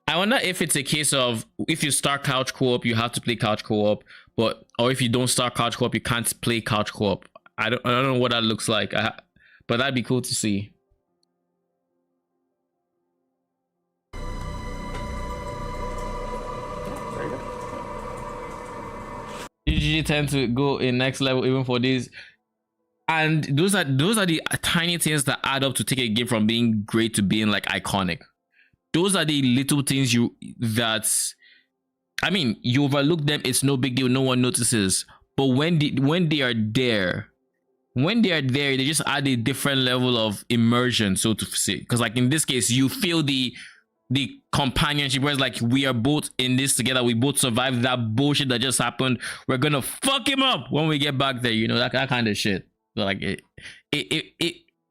Speaker 1: I wonder if it's a case of if you start couch co-op, you have to play couch co-op, or if you don't start couch co-op, you can't play couch co-op. I don't know what that looks like, but that'd be cool to see. Usually tend to go in next level even for these, and those are the tiny things that add up to take a game from being great to being like iconic. Those are the little things you overlook them, it's no big deal, no one notices. But when they are there, they just add a different level of immersion, so to say. Because like in this case, you feel the companionship, where it's like we are both in this together, we both survived that bullshit that just happened, we're gonna fuck him up when we get back there, you know, that kind of shit. Like it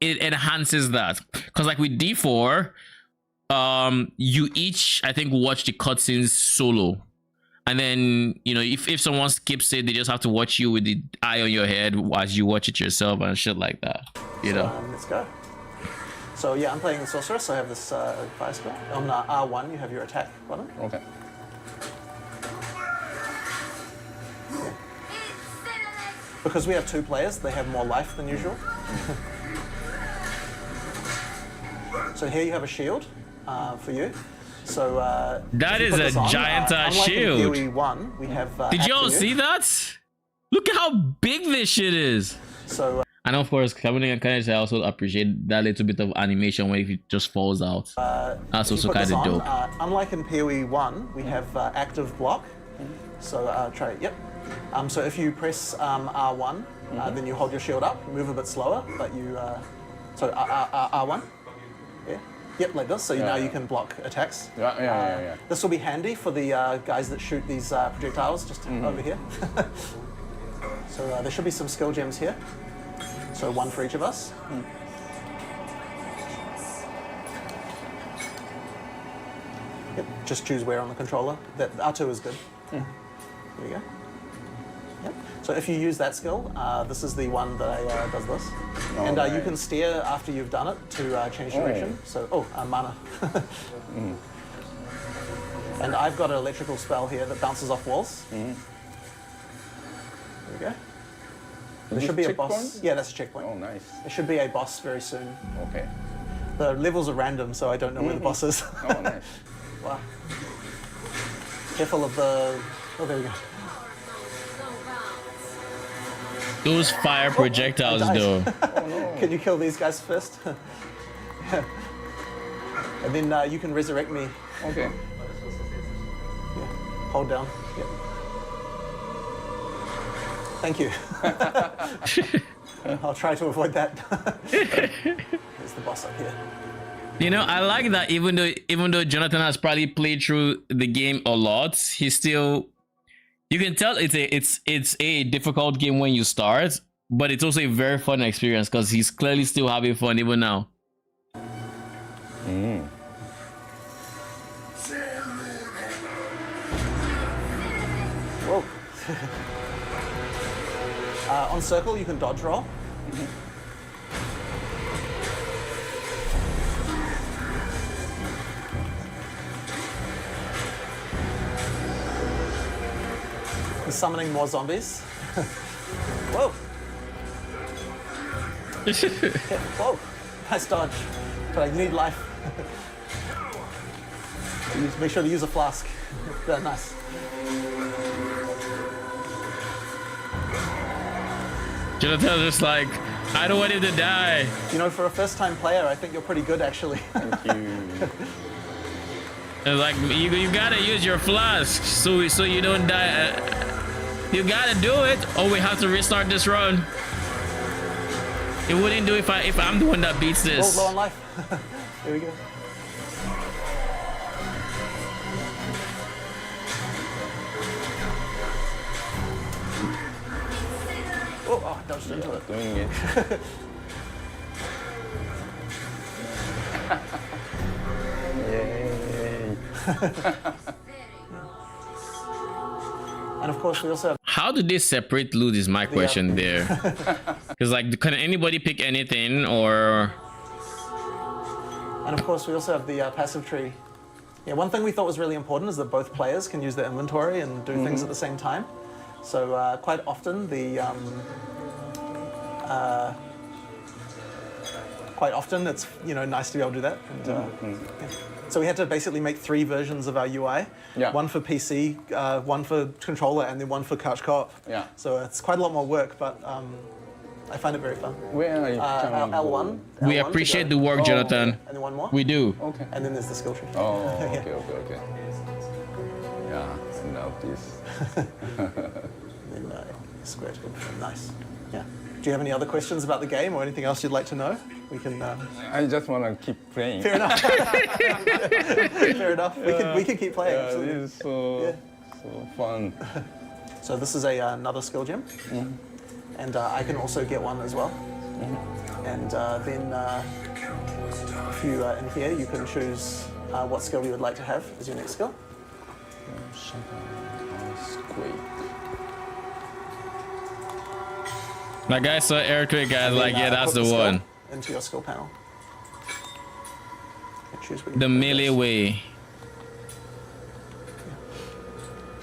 Speaker 1: enhances that. Because like with D4, you each, I think, watch the cutscenes solo, and then, you know, if someone skips it, they just have to watch you with the eye on your head as you watch it yourself and shit like that, you know.
Speaker 2: Let's go. So yeah, I'm playing the Sorceress, so I have this fire skill. On R1, you have your attack button.
Speaker 3: Okay.
Speaker 2: because we have 2 players, they have more life than usual. So here you have a shield for you. So
Speaker 1: that is a giant shield.
Speaker 2: Unlike in PoE1, we have.
Speaker 1: Did y'all see that? Look at how big this shit is.
Speaker 2: So.
Speaker 1: And of course, coming in, I also appreciate that little bit of animation where it just falls out. That's also kind of dope.
Speaker 2: Unlike in PoE1, we have active block. So try it. Yep. So if you press R1, then you hold your shield up, move a bit slower, but you. So R1. Yeah. Yep, like this. So now you can block attacks.
Speaker 3: Yeah.
Speaker 2: This will be handy for the guys that shoot these projectiles just over here. So there should be some skill gems here. So 1 for each of us. Yep, just choose where on the controller. That R2 is good. There you go. Yep. So if you use that skill, this is the one that does this. And you can steer after you've done it to change direction. So, mana. And I've got an electrical spell here that bounces off walls. There we go. There should be a boss. Yeah, that's a checkpoint.
Speaker 3: Oh, nice.
Speaker 2: There should be a boss very soon.
Speaker 3: Okay.
Speaker 2: The levels are random, so I don't know where the boss is.
Speaker 3: Oh, nice.
Speaker 2: Wow. Careful of the... Oh, there we go.
Speaker 1: Those fire projectiles, though.
Speaker 2: Oh, no. Can you kill these guys first? And then you can resurrect me.
Speaker 3: Okay.
Speaker 2: Yeah. Hold down. Yep. Thank you. I'll try to avoid that. There's the boss up here.
Speaker 1: You know, I like that even though Jonathan has probably played through the game a lot, he's still, you can tell it's a difficult game when you start, but it's also a very fun experience because he's clearly still having fun even now.
Speaker 2: Whoa. On circle, you can dodge roll. He's summoning more zombies. Whoa. Whoa. Nice dodge. But I need life. Make sure to use a flask. Yeah, nice.
Speaker 1: Jonathan's just like, I don't want him to die.
Speaker 2: You know, for a first-time player, I think you're pretty good, actually.
Speaker 3: Thank you.
Speaker 1: It's like, you gotta use your flask so you don't die. You gotta do it, or we have to restart this run. It wouldn't do if I'm the one that beats this.
Speaker 2: Low on life. Here we go. Oh, I dodged into it.
Speaker 3: Doing it. Yay.
Speaker 2: And of course, we also have...
Speaker 1: How do they separate loot is my question there. Because like, can anybody pick anything or...
Speaker 2: And of course, we also have the passive tree. Yeah, one thing we thought was really important is that both players can use their inventory and do things at the same time. So quite often it's nice to be able to do that. And, yeah. So we had to basically make 3 versions of our UI.
Speaker 3: Yeah.
Speaker 2: One for PC, one for controller, and then one for couch co-op.
Speaker 3: Yeah.
Speaker 2: So it's quite a lot more work, but I find it very fun.
Speaker 3: Where are you
Speaker 2: L1.
Speaker 1: We appreciate the work, Jonathan.
Speaker 2: And then one more.
Speaker 1: We do.
Speaker 3: Okay.
Speaker 2: And then there's the skill tree.
Speaker 3: Oh, okay. Yeah, I love this.
Speaker 2: Then square to confirm. Nice. Yeah. Do you have any other questions about the game or anything else you'd like to know? We can.
Speaker 3: I just want to keep playing.
Speaker 2: Fair enough. Fair enough. We can keep playing.
Speaker 3: Yeah,
Speaker 2: Absolutely.
Speaker 3: this is so fun.
Speaker 2: So this is another skill gem, and I can also get one as well. And then if you in here, you can choose what skill you would like to have as your next skill.
Speaker 1: Like I saw earthquake, guys. Like, yeah, that's the one.
Speaker 2: Into your skill panel. Choose what you
Speaker 1: The melee way.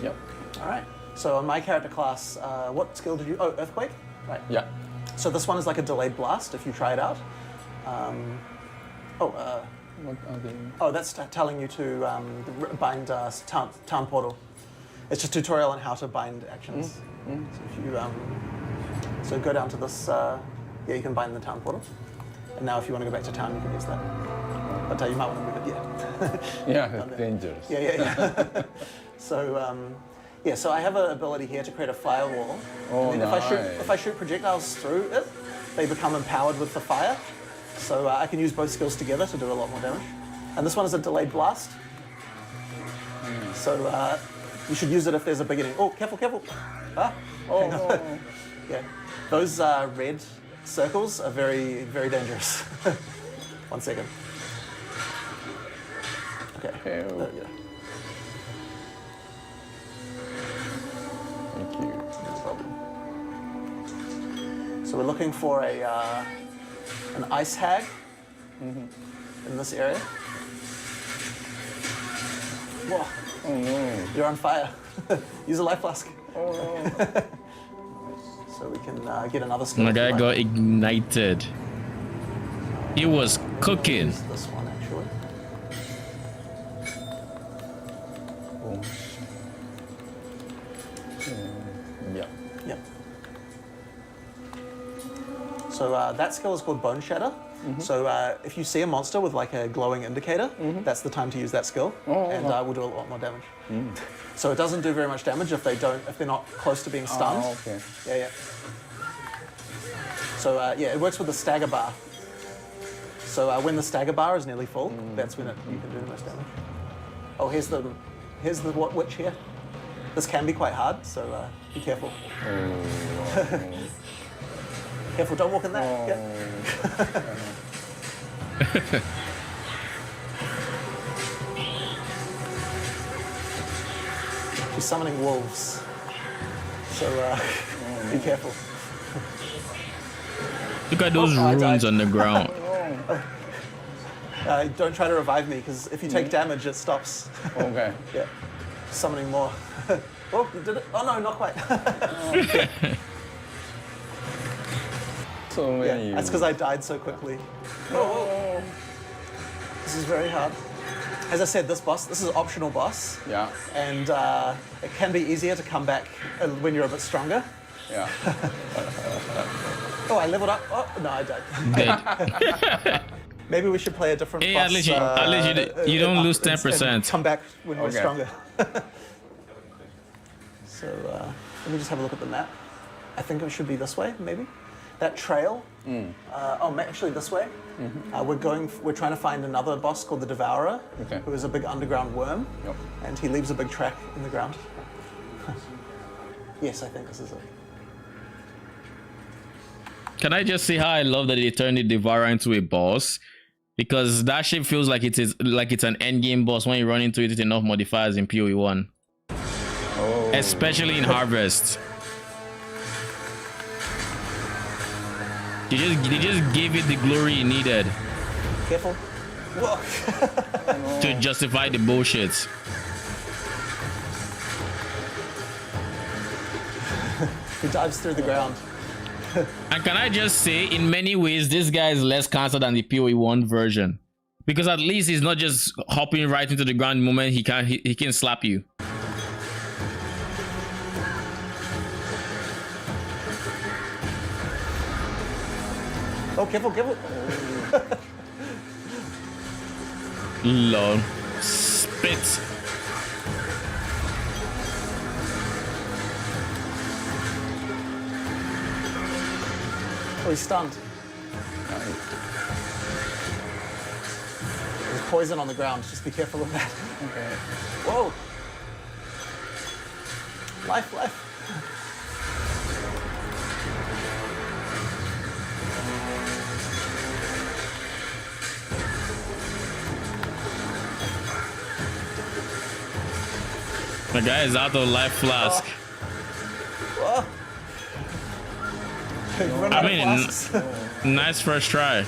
Speaker 2: Yep. All right. So on my character class, what skill did you? Oh, earthquake. Right.
Speaker 3: Yeah.
Speaker 2: So this one is like a delayed blast. If you try it out.
Speaker 3: What are they?
Speaker 2: Oh, that's telling you to bind town portal. It's just a tutorial on how to bind actions. So if you so go down to this, yeah, you can bind the town portal. And now if you want to go back to town, you can use that. But you might want to move it, yeah.
Speaker 3: Yeah, dangerous.
Speaker 2: Yeah. So yeah, so I have an ability here to create a firewall.
Speaker 3: Oh,
Speaker 2: and then
Speaker 3: nice.
Speaker 2: if I shoot projectiles through it, they become empowered with the fire. So I can use both skills together to do a lot more damage. And this one is a delayed blast. So you should use it if there's a beginning. Oh, careful, careful. Ah, hang on. Yeah, those red circles are very, very dangerous. 1 second. Okay. There we go.
Speaker 3: Thank you.
Speaker 2: No problem. So we're looking for an ice hag in this area. Whoa.
Speaker 3: Oh no.
Speaker 2: You're on fire. Use a life flask.
Speaker 3: Oh no.
Speaker 2: So we can get another skill.
Speaker 1: My guy got ignited. He was cooking.
Speaker 2: Use this one actually.
Speaker 3: Oh. Yeah.
Speaker 2: Yep. So that skill is called Bone Shatter. So if you see a monster with like a glowing indicator, that's the time to use that skill, and we'll do a lot more damage. So it doesn't do very much damage if they're not close to being stunned.
Speaker 3: Oh, okay.
Speaker 2: Yeah. So yeah, it works with the stagger bar. So when the stagger bar is nearly full, that's when you can do the most damage. Oh, here's the witch here. This can be quite hard, so be careful. Careful, don't walk in that. Yeah. She's summoning wolves, so be careful.
Speaker 1: Look at those runes on the ground.
Speaker 2: Don't try to revive me, because if you take damage, it stops.
Speaker 3: Okay.
Speaker 2: Yeah. Summoning more. Oh, you did it? Oh no, not quite.
Speaker 3: So many.
Speaker 2: Yeah, that's because I died so quickly. Oh. This is very hard. As I said, this is an optional boss.
Speaker 3: Yeah.
Speaker 2: And it can be easier to come back when you're a bit stronger.
Speaker 3: Yeah.
Speaker 2: Oh, I leveled up. Oh, no, I died.
Speaker 1: Dead.
Speaker 2: Maybe we should play a different
Speaker 1: Hey,
Speaker 2: boss.
Speaker 1: at least you don't lose 10%.
Speaker 2: Come back when we're
Speaker 3: Okay.
Speaker 2: stronger. So let me just have a look at the map. I think it should be this way, maybe. That trail. Actually this way. We're trying to find another boss called the Devourer, who is a big underground worm, and he leaves a big track in the ground. Yes, I think this is it.
Speaker 1: Can I just say how I love that they turned the Devourer into a boss? Because that shit feels like it's an endgame boss when you run into it with enough modifiers in PoE 1. Oh. Especially in Harvest. They just gave it the glory it needed.
Speaker 2: Careful. Whoa.
Speaker 1: To justify the bullshit.
Speaker 2: He dives through the ground.
Speaker 1: And can I just say, in many ways, this guy is less cancer than the PoE 1 version. Because at least he's not just hopping right into the ground the moment he can slap you.
Speaker 2: Oh, careful, careful.
Speaker 1: Lol. Spit.
Speaker 2: Oh, he's stunned. There's poison on the ground. Just be careful of that.
Speaker 3: Okay.
Speaker 2: Whoa. Life.
Speaker 1: The guy is out of life flask.
Speaker 2: Whoa.
Speaker 1: I mean, nice first try.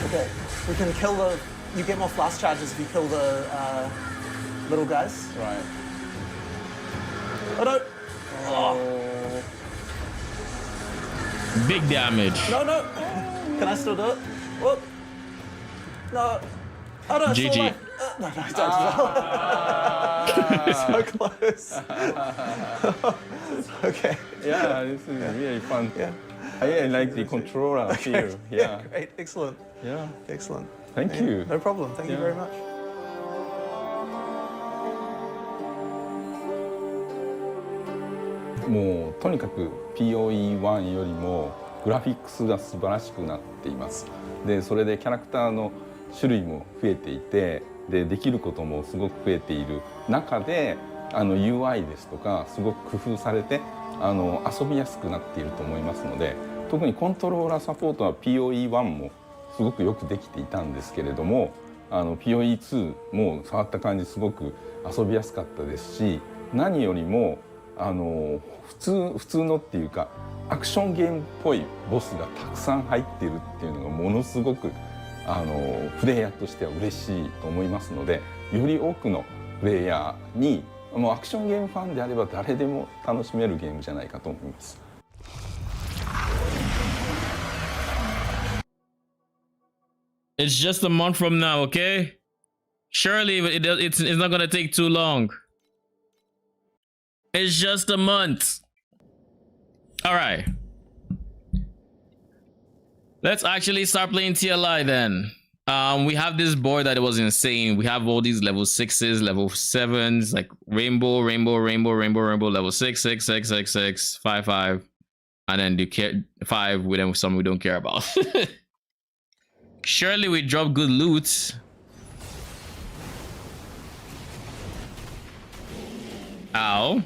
Speaker 2: Okay, we can kill you get more flask charges if you kill the little guys.
Speaker 3: Right.
Speaker 2: Oh no!
Speaker 3: Oh.
Speaker 1: Big damage.
Speaker 2: No, no! Can I still do it? Whoop! No! Oh no, it's still
Speaker 1: GG.
Speaker 2: alive. No, no, don't. So close. Okay.
Speaker 3: Yeah, this is really fun.
Speaker 2: Yeah.
Speaker 3: I really like the controller feel. Yeah.
Speaker 2: Great. Excellent.
Speaker 3: Yeah.
Speaker 2: Excellent.
Speaker 3: Thank
Speaker 2: Yeah,
Speaker 3: you.
Speaker 2: No problem. Thank you
Speaker 3: Yeah.
Speaker 2: very much.
Speaker 3: もうとにかく POE1 よりもグラフィックスが素晴らしくなっています。でそれでキャラクターの種類も増えていて、できることもすごく増えている中でUI ですとかすごく工夫されて遊びやすくなっていると思いますので、特にコントローラーサポートは POE1 もすごくよくできていたんですけれども、POE2 も触った感じすごく遊びやすかったですし、何よりも普通のっていうかアクションゲームっぽいボスがたくさん入っているっていうのがものすごくプレイヤーとしては嬉しいと思いますので、より多くのプレイヤーにもうアクションゲームファンであれば誰でも楽しめるゲームじゃないかと思います。
Speaker 1: It's just a month from now, okay? Surely it's not gonna take too long. It's just a month. All right. Let's actually start playing TLI then. We have this board that was insane. We have all these level 6s, level 7s, like rainbow, level 6, 6, 6, 6, 6, 5, 5, and then the 5 with them some we don't care about. Surely we drop good loot. Ow.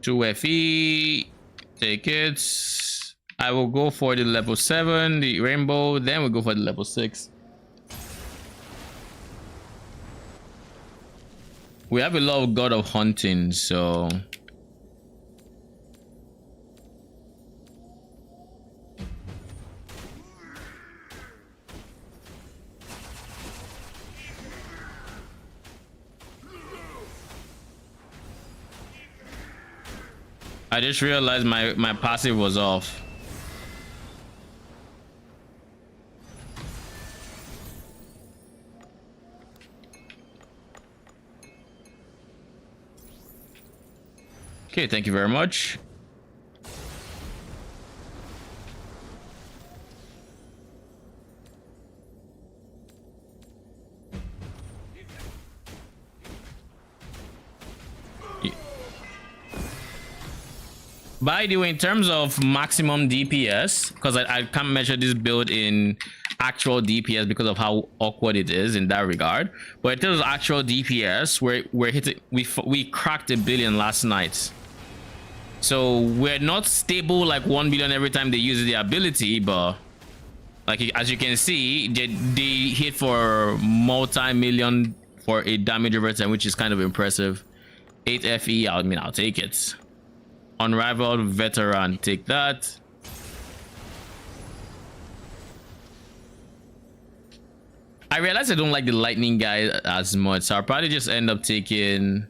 Speaker 1: Two FE, take it. I will go for the level 7, the rainbow, then we'll go for the level 6. We have a lot of God of Hunting, so I just realized my passive was off. Okay, thank you very much. By the way, in terms of maximum DPS, because I can't measure this build in actual DPS because of how awkward it is in that regard, but in terms of actual DPS, we're hitting, we cracked 1 billion last night. So we're not stable like 1 billion every time they use the ability, but like as you can see, they hit for multi-million for a damage over time, which is kind of impressive. 8 FE, I mean, I'll take it. Unrivaled veteran, take that. I realize I don't like the lightning guy as much, so I'll probably just end up taking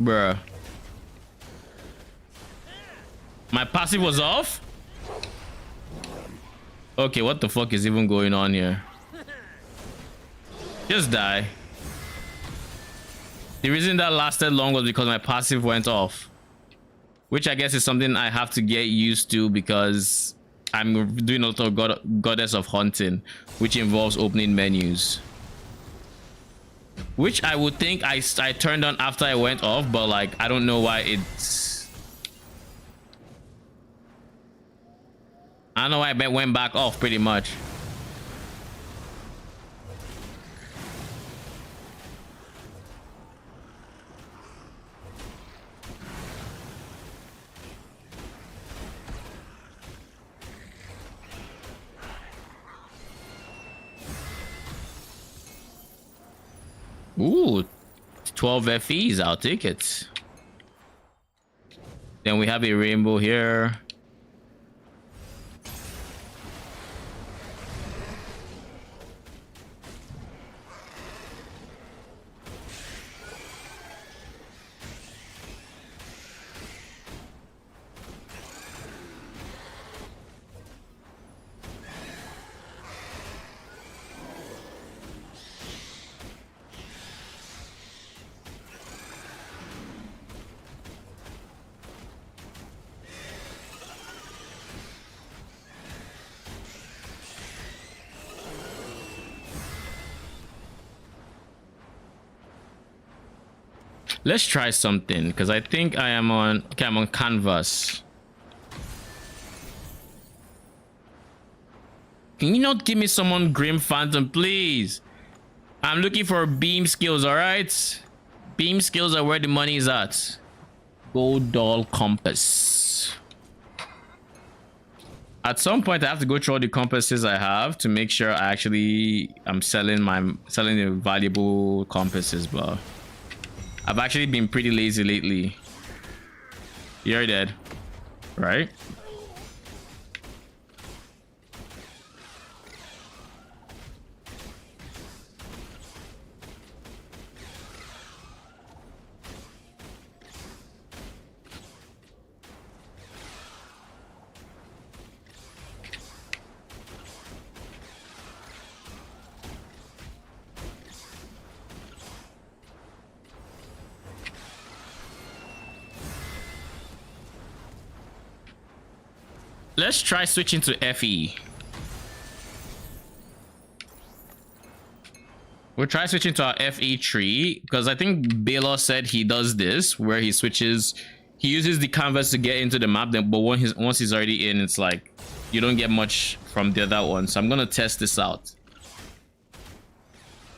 Speaker 1: bruh. My passive was off? Okay, what the fuck is even going on here? Just die. The reason that lasted long was because my passive went off, which I guess is something I have to get used to because I'm doing a lot of Goddess of Hunting, which involves opening menus, which I would think I turned on after I went off, but like I don't know why it's I don't know why I went back off pretty much. Ooh, 12 FEs, I'll take it. Then we have a rainbow here. Let's try something, because I think I am on... Okay, I'm on canvas. Can you not give me someone Grim Phantom, please? I'm looking for beam skills, alright? Beam skills are where the money is at. Gold doll compass. At some point, I have to go through all the compasses I have to make sure I actually am selling the valuable compasses, but... I've actually been pretty lazy lately. You're dead, right? Let's try switching to FE. We'll try switching to our FE tree, because I think Baylor said he does this, where he switches, he uses the canvas to get into the map, then but once he's already in, it's like you don't get much from the other one. So I'm gonna test this out.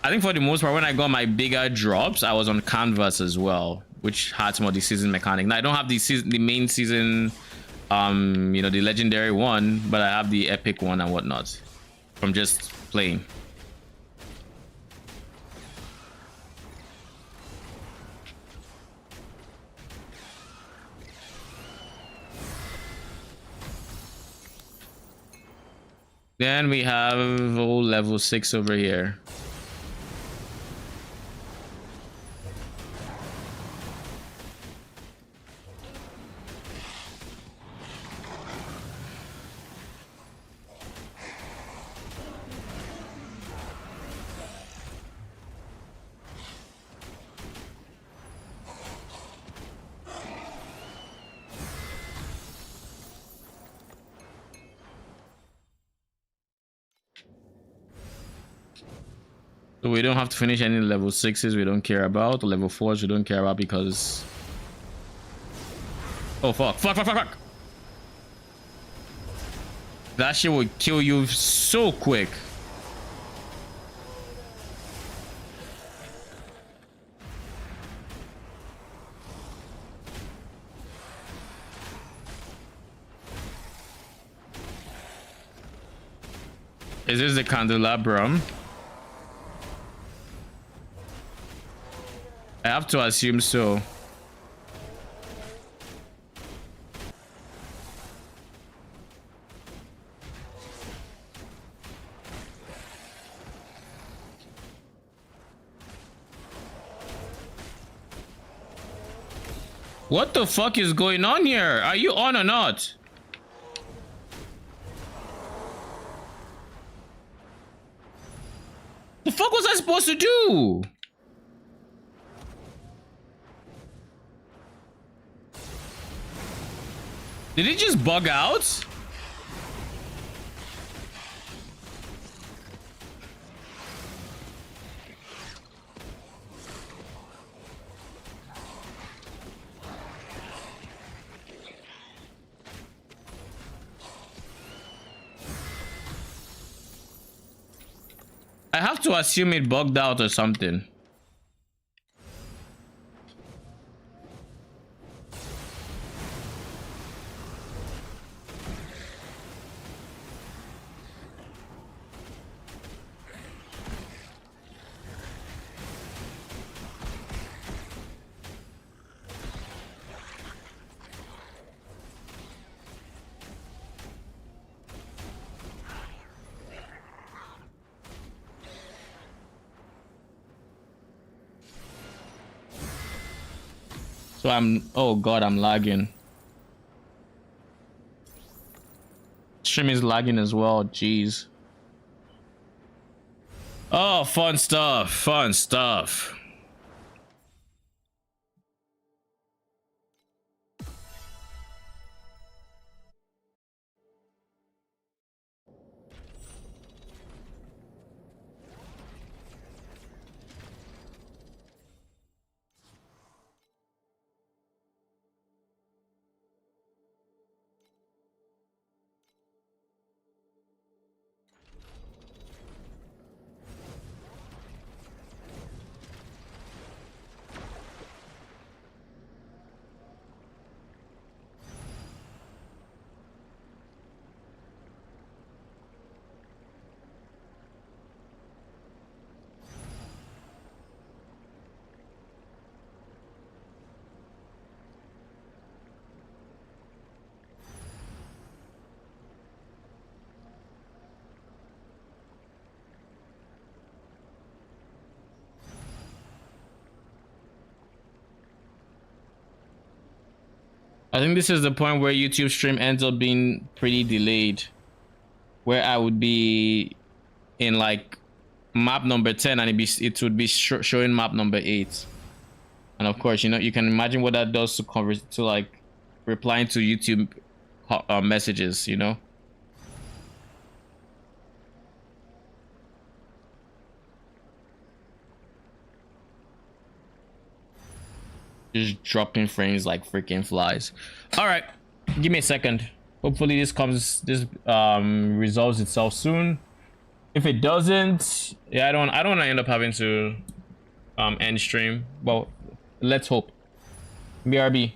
Speaker 1: I think for the most part, when I got my bigger drops, I was on canvas as well, which had some of the season mechanic. Now I don't have the main season, you know, the legendary one, but I have the epic one and whatnot from just playing. Then we have level 6 over here. So we don't have to finish any level 6s we don't care about, or level 4s we don't care about because... Oh fuck, fuck, fuck, fuck, fuck! That shit would kill you so quick. Is this the candelabrum? I have to assume so. What the fuck is going on here? Are you on or not? The fuck was I supposed to do? Did it just bug out? have to assume it bugged out or something. So oh god, I'm lagging. Stream is lagging as well, jeez. Oh, fun stuff, fun stuff. I think this is the point where YouTube stream ends up being pretty delayed, where I would be in like map number 10 and it would be showing map number 8. And of course, you know, you can imagine what that does to like replying to YouTube messages, you know. Just dropping frames like freaking flies. All right, give me a second. Hopefully this resolves itself soon. If it doesn't, yeah, I don't want to end up having to end stream. Well, let's hope. BRB.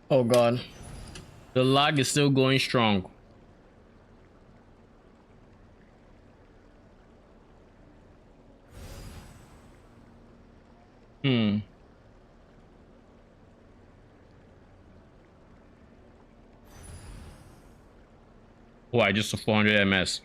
Speaker 1: Oh god. The lag is still going strong. Oh, I just saw 400 ms.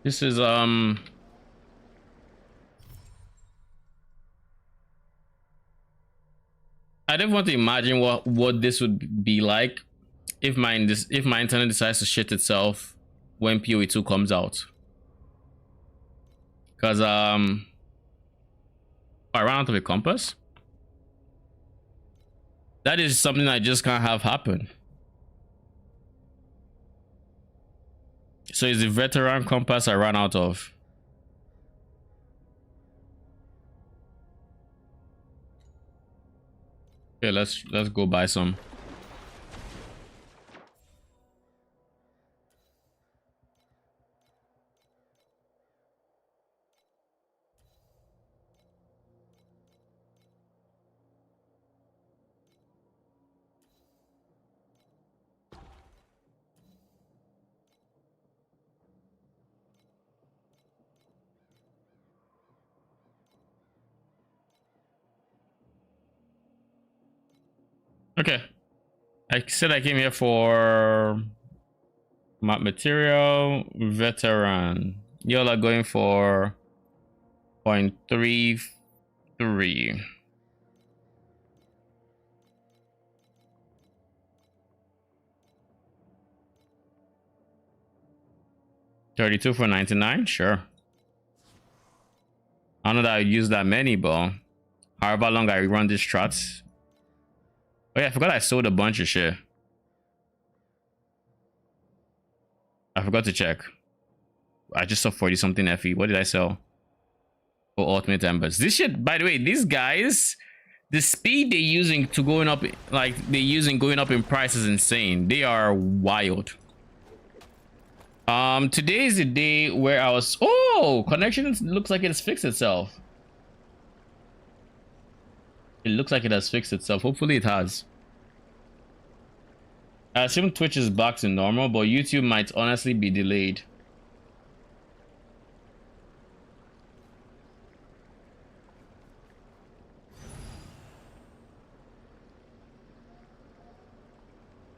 Speaker 1: This is I don't want to imagine what this would be like if my internet decides to shit itself when PoE2 comes out. Cause I ran out of a compass. That is something I just can't have happen. So it's the veteran compass I ran out of. Okay, let's go buy some. Okay, I said I came here for map material, veteran. Y'all are going for 0.33. $32 for 99, sure. I don't know that I use that many, but however long I run this strats. Oh yeah, I forgot I sold a bunch of shit. I forgot to check. I just saw 40 something FE. What did I sell? For ultimate embers. This shit, by the way, these guys, the speed they're using to going up, like they're using going up in price is insane. They are wild. Today is the day where I was, oh, connection looks like it's fixed itself. It looks like it has fixed itself. Hopefully it has. I assume Twitch is back to normal, but YouTube might honestly be delayed.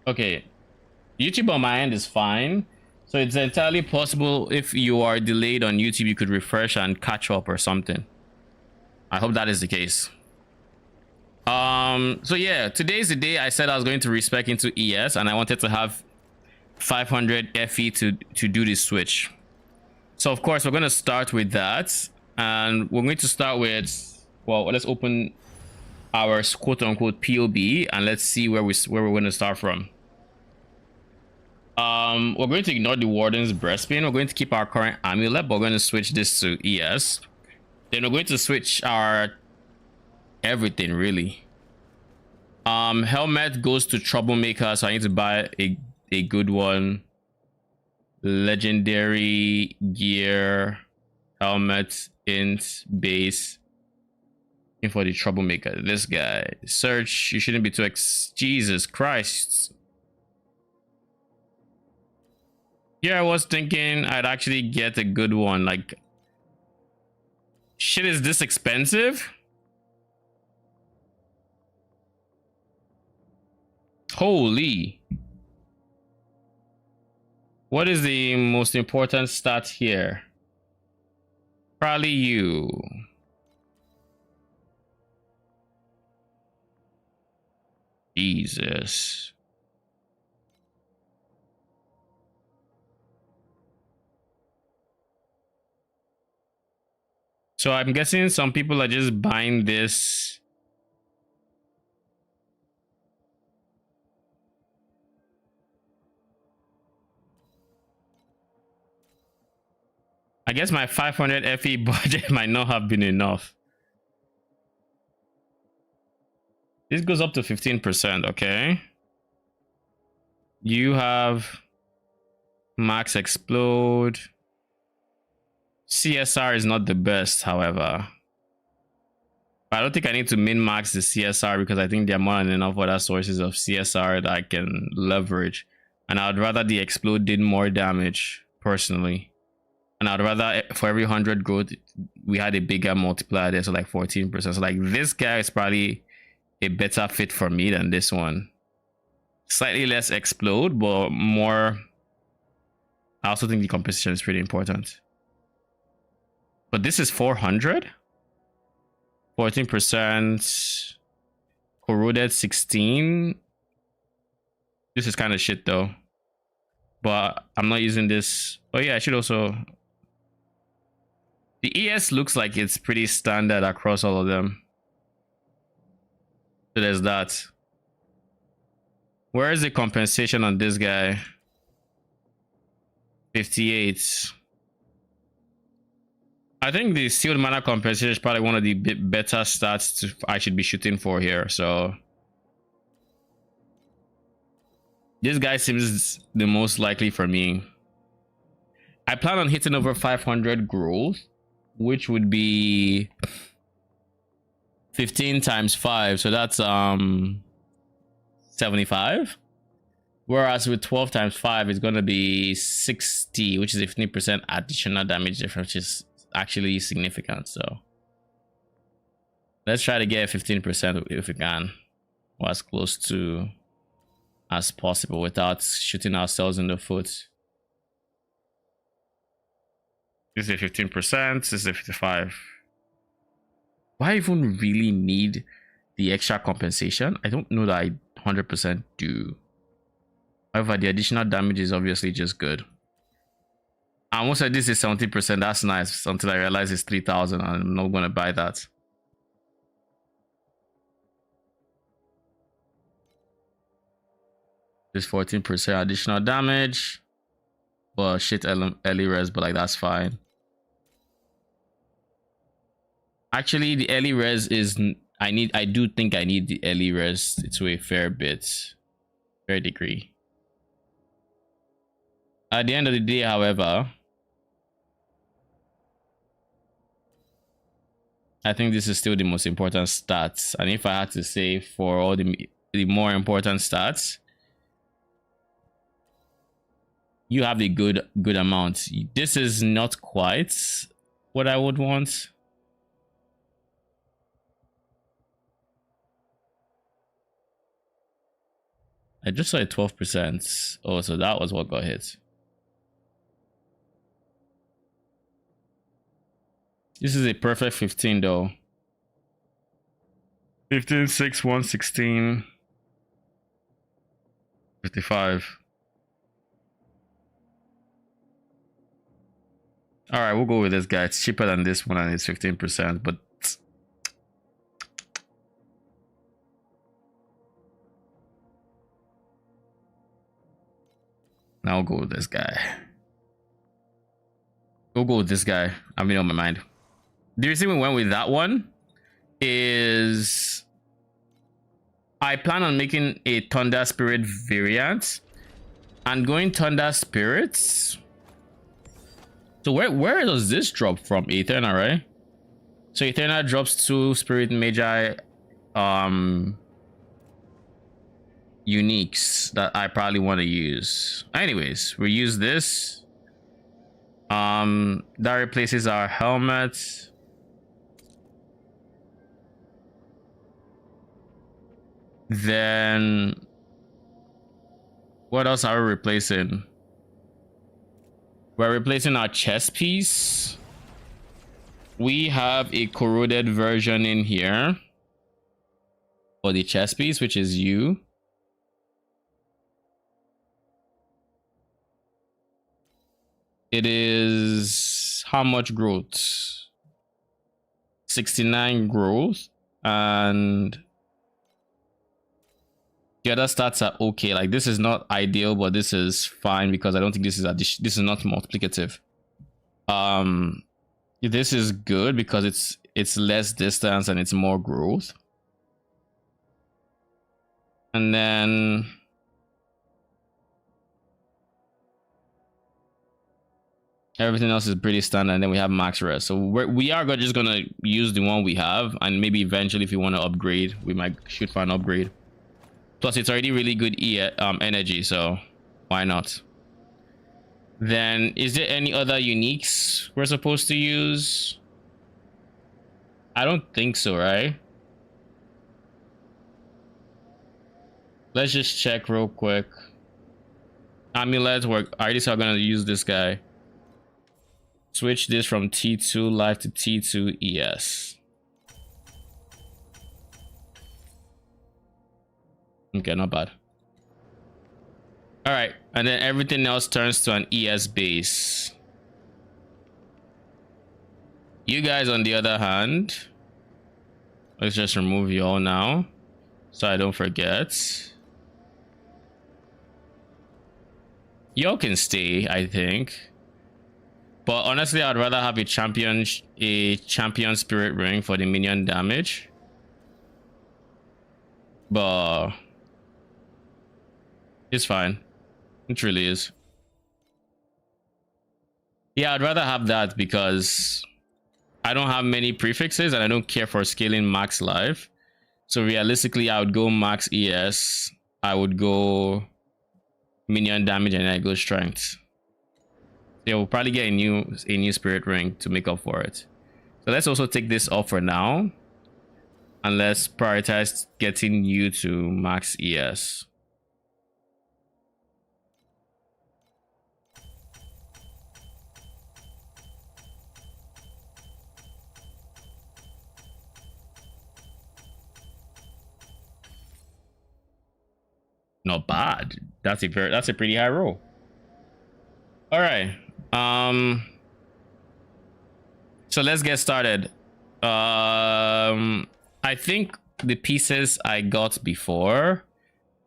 Speaker 1: Okay, YouTube on my end is fine. So it's entirely possible if you are delayed on YouTube, you could refresh and catch up or something. I hope that is the case. So yeah, today's the day I said I was going to respec into ES and I wanted to have 500 FE to do this switch. So of course we're going to start with that, and we're going to start with, well, let's open our quote unquote POB and let's see where we're going to start from. We're going to ignore the Warden's breastplate. We're going to keep our current amulet, but we're going to switch this to ES. Then we're going to switch our everything really. Helmet goes to Troublemaker, so I need to buy a good one. Legendary gear, helmet, int, base. Looking for the Troublemaker. This guy. Search. You shouldn't be too Jesus Christ. Yeah, I was thinking I'd actually get a good one. Like, shit is this expensive? Holy. What is the most important stat here? Probably you. Jesus. So I'm guessing some people are just buying this I guess my 500 FE budget might not have been enough. This goes up to 15%, okay? You have max explode. CSR is not the best, however. I don't think I need to min-max the CSR because I think there are more than enough other sources of CSR that I can leverage. And I'd rather the explode did more damage, personally. And I'd rather for every 100 growth, we had a bigger multiplier there, so like 14%. So like this guy is probably a better fit for me than this one. Slightly less explode, but more. I also think the composition is pretty important. But this is 400. 14%. Corroded 16. This is kind of shit though. But I'm not using this. Oh yeah, I should also. The ES looks like it's pretty standard across all of them. So there's that. Where is the compensation on this guy? 58. I think the sealed mana compensation is probably one of the better stats I should be shooting for here. So this guy seems the most likely for me. I plan on hitting over 500 growth, which would be 15 times 5, so that's 75. Whereas with 12 times 5, it's gonna be 60, which is a 15% additional damage difference, which is actually significant. So let's try to get 15% if we can, or as close to as possible without shooting ourselves in the foot. This is a 15%, this is a 55. Do I even really need the extra compensation? I don't know that I 100% do. However, the additional damage is obviously just good. I almost said this is 70%. That's nice until I realize it's 3,000. I'm not going to buy that. This 14% additional damage. Well, shit, early res, but like that's fine. Actually, the early res is I do think I need the early res to a fair degree. At the end of the day, however, I think this is still the most important stats. And if I had to say for all the more important stats, you have the good amount. This is not quite what I would want. I just saw a 12%. Oh, so that was what got hit. This is a perfect 15 though. 15, 6, 1, 16. 55. All right, we'll go with this guy. It's cheaper than this one and it's 15%, but now we'll go with this guy. We'll go with this guy. I've been on my mind. The reason we went with that one is I plan on making a Thunder Spirit variant and going Thunder Spirits. So where does this drop from? Eterna, right? So Eterna drops 2 Spirit Magi uniques that I probably want to use. Anyways, we use this. That replaces our helmet. Then what else are we replacing? We're replacing our chest piece. We have a corroded version in here for the chest piece, which is you. It is how much growth? 69 growth, and the other stats are okay. Like this is not ideal, but this is fine because I don't think this is not multiplicative. This is good because it's less distance and it's more growth. And then everything else is pretty standard, and then we have max rest. So we are just gonna use the one we have, and maybe eventually if we want to upgrade, we might shoot for an upgrade. Plus it's already really good energy, so why not? Then is there any other uniques we're supposed to use? I don't think so, right? Let's just check real quick. Amulet, we're already gonna use this guy. Switch this from T2 live to T2 ES. Okay, not bad. All right, and then everything else turns to an ES base. You guys, on the other hand, let's just remove you all now, so I don't forget. Y'all can stay, I think. But honestly, I'd rather have a champion spirit ring for the minion damage. But it's fine. It really is. Yeah, I'd rather have that because I don't have many prefixes and I don't care for scaling max life. So realistically, I would go max ES. I would go minion damage, and then I go strength. Yeah, we'll probably get a new spirit ring to make up for it. So let's also take this off for now, and let's prioritize getting you to max ES. Not bad. That's a pretty high roll. All right. So let's get started. I think the pieces I got before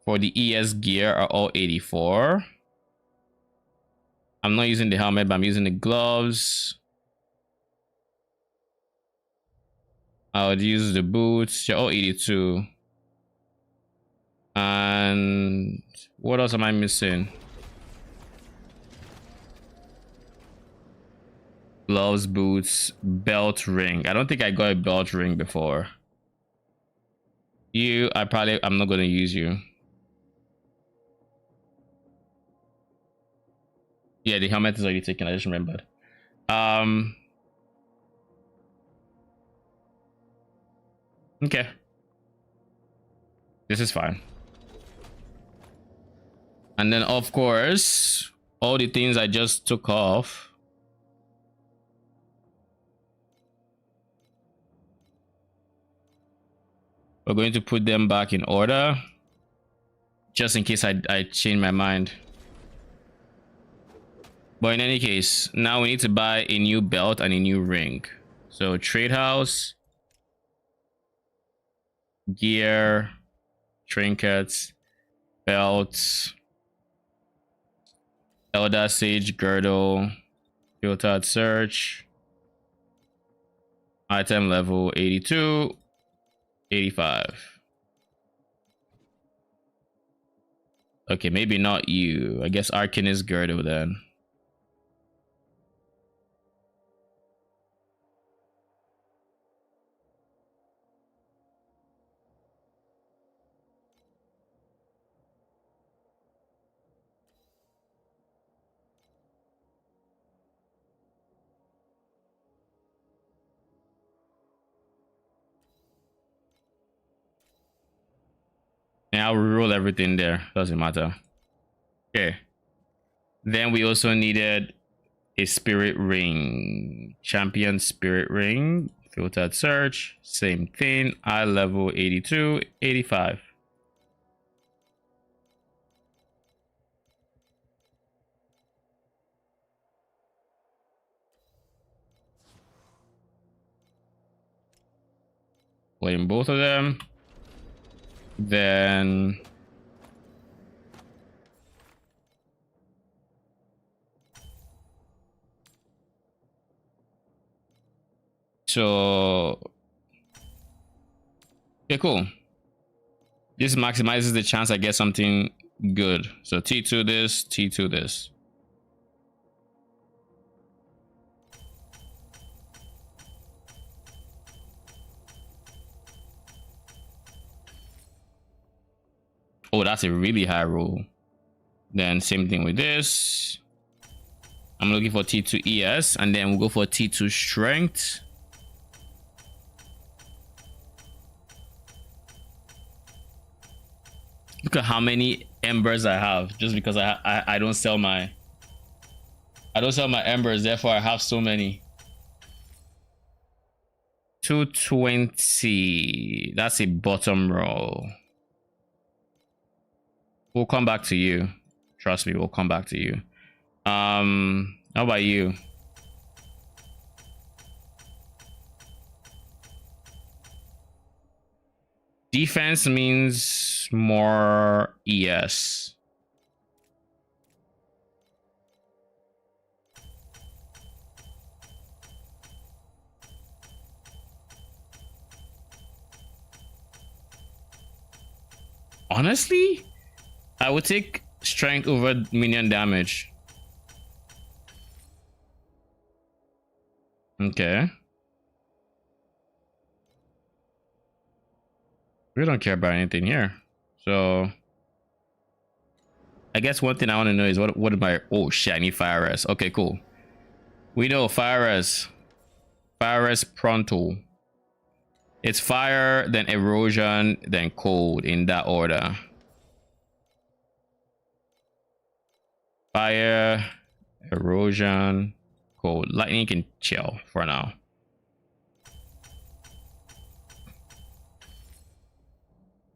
Speaker 1: for the ES gear are all 84. I'm not using the helmet, but I'm using the gloves. I would use the boots. They're all 82. And what else am I missing? Gloves, boots, belt, ring. I don't think I got a belt ring before. You, I'm not gonna use you. Yeah, the helmet is already taken. I just remembered. Okay. This is fine. And then of course, all the things I just took off. We're going to put them back in order, just in case I change my mind. But in any case, now we need to buy a new belt and a new ring. So trade house, gear, trinkets, belts, Elder Sage girdle, filtered search, item level 82. 85. Okay, maybe not you. I guess Arcanist girdle then. And I'll roll everything there. Doesn't matter. Okay. Then we also needed a spirit ring. Champion spirit ring. Filtered search. Same thing. Eye level 82, 85. Claim both of them. Then So okay, cool. This maximizes the chance I get something good. So T2 this, T2 this. Oh, that's a really high roll. Then same thing with this. I'm looking for T2 ES, and then we'll go for T2 strength. Look at how many embers I have, just because I don't sell my embers, therefore I have so many. 220. That's a bottom roll. We'll come back to you. Trust me, we'll come back to you. How about you? Defense means more ES. Honestly, I would take strength over minion damage. Okay. We don't care about anything here. So I guess one thing I want to know is what am I? Oh shit, I need fire res. Okay, cool. We know fire res. Fire res pronto. It's fire, then erosion, then cold, in that order. Fire, erosion, cold. Lightning can chill for now.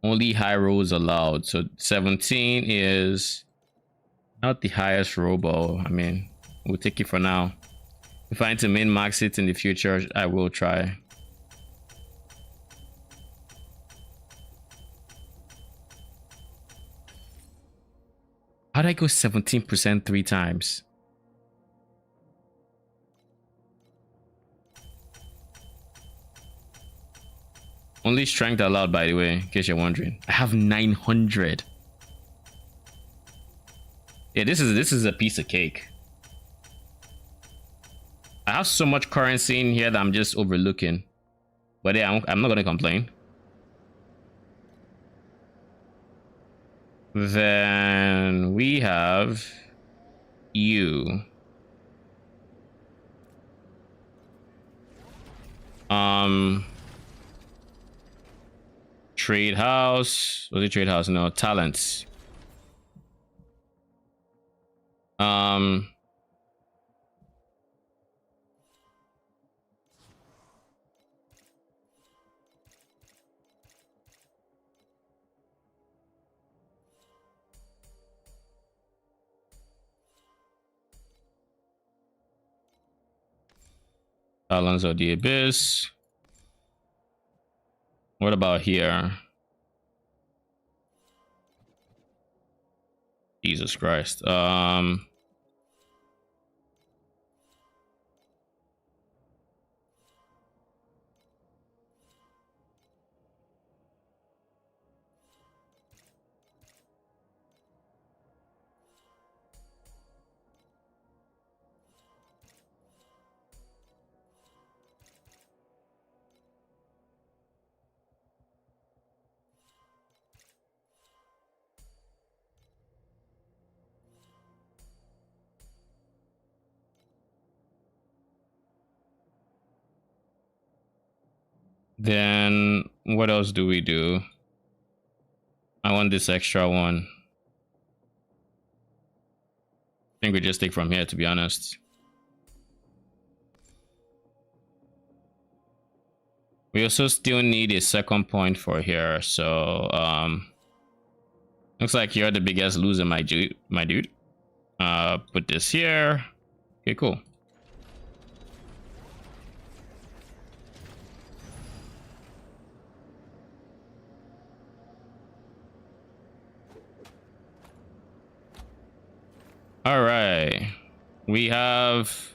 Speaker 1: Only high rolls allowed. So 17 is not the highest robo. I mean, we'll take it for now. If I need to min max it in the future, I will try. How'd I go 17% 3 times? Only strength allowed, by the way, in case you're wondering. I have 900. Yeah, this is a piece of cake. I have so much currency in here that I'm just overlooking. But yeah, I'm not gonna complain. Then we have you. Trade house. Was it trade house? No, talents. Talons of the Abyss. What about here? Jesus Christ. Then what else do we do? I want this extra one. I think we just take from here, to be honest. We also still need a second point for here, so looks like you're the biggest loser, my dude. Put this here. Okay, cool. All right, we have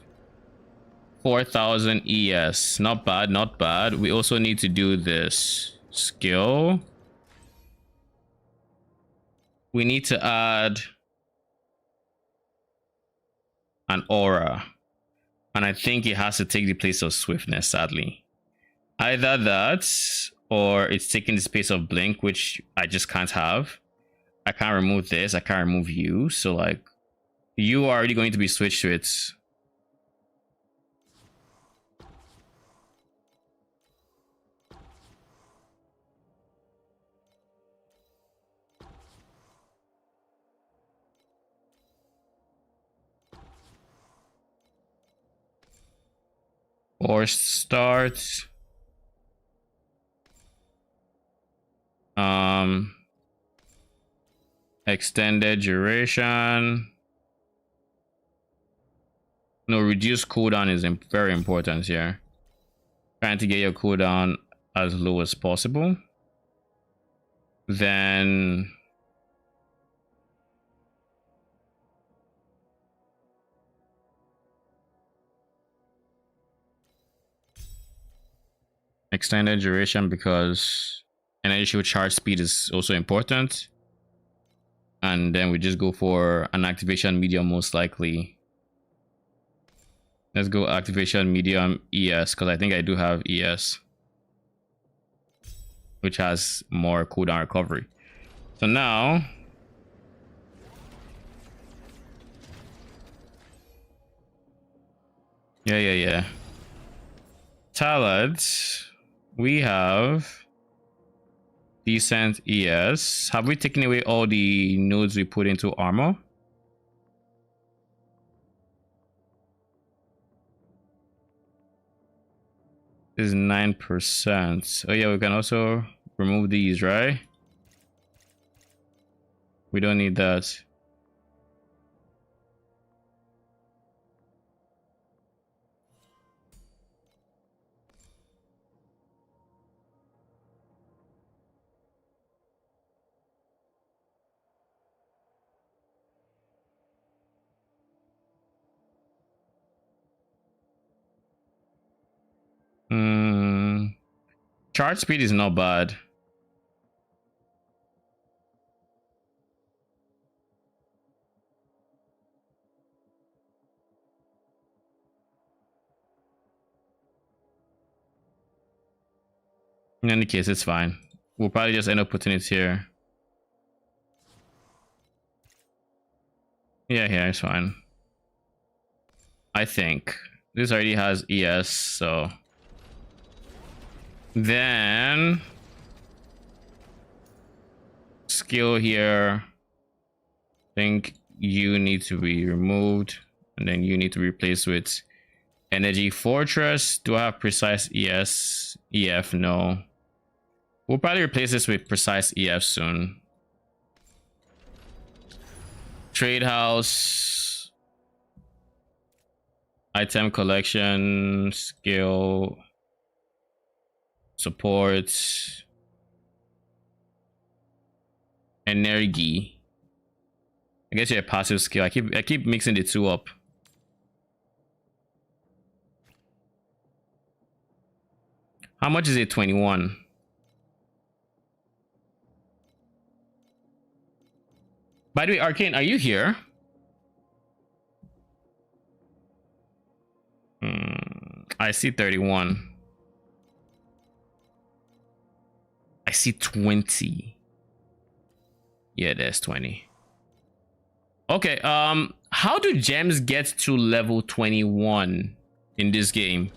Speaker 1: 4,000 ES. Not bad, not bad. We also need to do this skill. We need to add an aura. And I think it has to take the place of swiftness, sadly. Either that, or it's taking the space of blink, which I just can't have. I can't remove this. I can't remove you. So, like, you are already going to be switched to it. Or start. Extended duration. No, reduce cooldown is very important here. Trying to get your cooldown as low as possible. Then extended duration, because energy shield charge speed is also important. And then we just go for an activation medium, most likely. Let's go activation medium ES, because I think I do have ES, which has more cooldown recovery. So now yeah. Talent, we have decent ES. Have we taken away all the nodes we put into armor? This is 9%. Oh yeah, we can also remove these, right? We don't need that. Charge speed is not bad. In any case, it's fine. We'll probably just end up putting it here. Yeah, it's fine. I think this already has ES, so then skill here. I think you need to be removed, and then you need to replace with energy fortress. Do I have precise ES? EF? No. We'll probably replace this with precise EF soon. Trade house, item collection, skill, support, energy. I guess you're a passive skill. I keep mixing the two up. How much is it? 21. By the way, Arcane, are you here? I see 31. I see 20. Yeah, there's 20. Okay, how do gems get to level 21 in this game?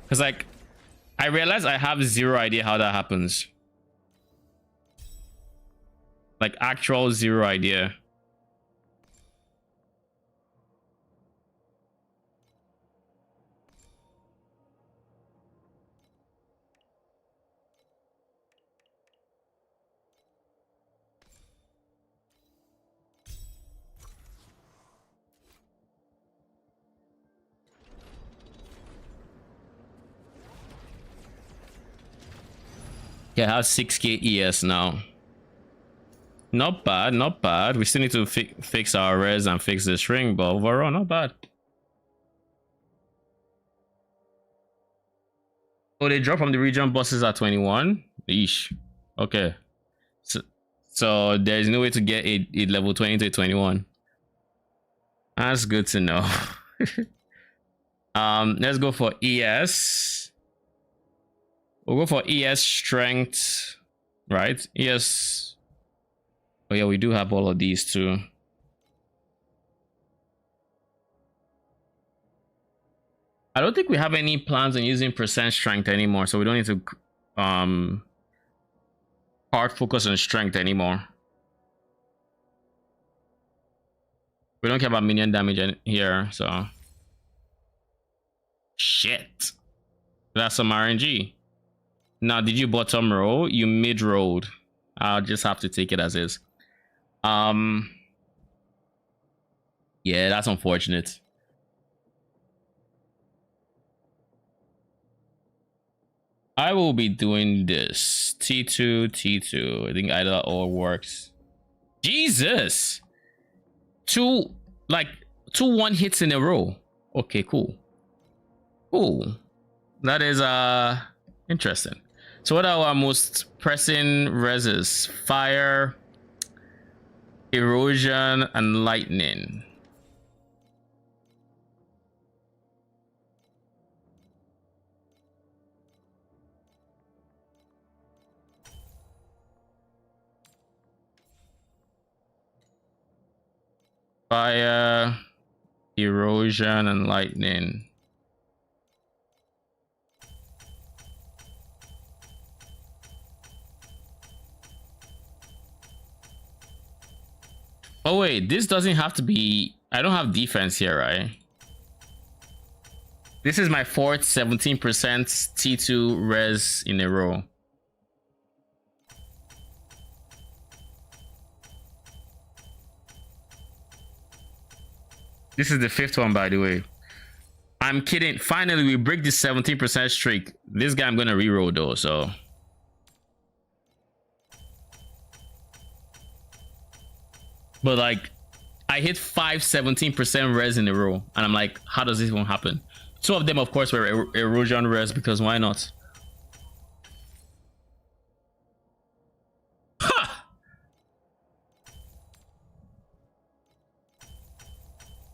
Speaker 1: Because, like, I realize I have zero idea how that happens. Like, actual zero idea. Yeah, I have 6k ES now. Not bad, not bad. We still need to fix our res and fix this ring, but overall, not bad. Oh, they drop from the region bosses at 21. Eesh. Okay. So there's no way to get a level 20 to 21. That's good to know. Let's go for ES. We'll go for ES strength, right? ES. Oh yeah, we do have all of these too. I don't think we have any plans on using percent strength anymore, so we don't need to hard focus on strength anymore. We don't care about minion damage in here, so shit. That's some RNG. Now, did you bottom roll? You mid rolled. I'll just have to take it as is. Yeah, that's unfortunate. I will be doing this. T2, T2. I think either or works. Jesus! Two 1 hits in a row. Okay, cool. Cool. That is interesting. So what are our most pressing reses? Fire, erosion, and lightning. Fire, erosion, and lightning. Oh wait, this doesn't have to be... I don't have defense here, right? This is my fourth 17% T2 res in a row. This is the fifth one, by the way. I'm kidding. Finally, we break this 17% streak. This guy I'm gonna reroll though, so. But like, I hit 17% res in a row, and I'm like, how does this one happen? Two of them, of course, were erosion res, because why not? Ha!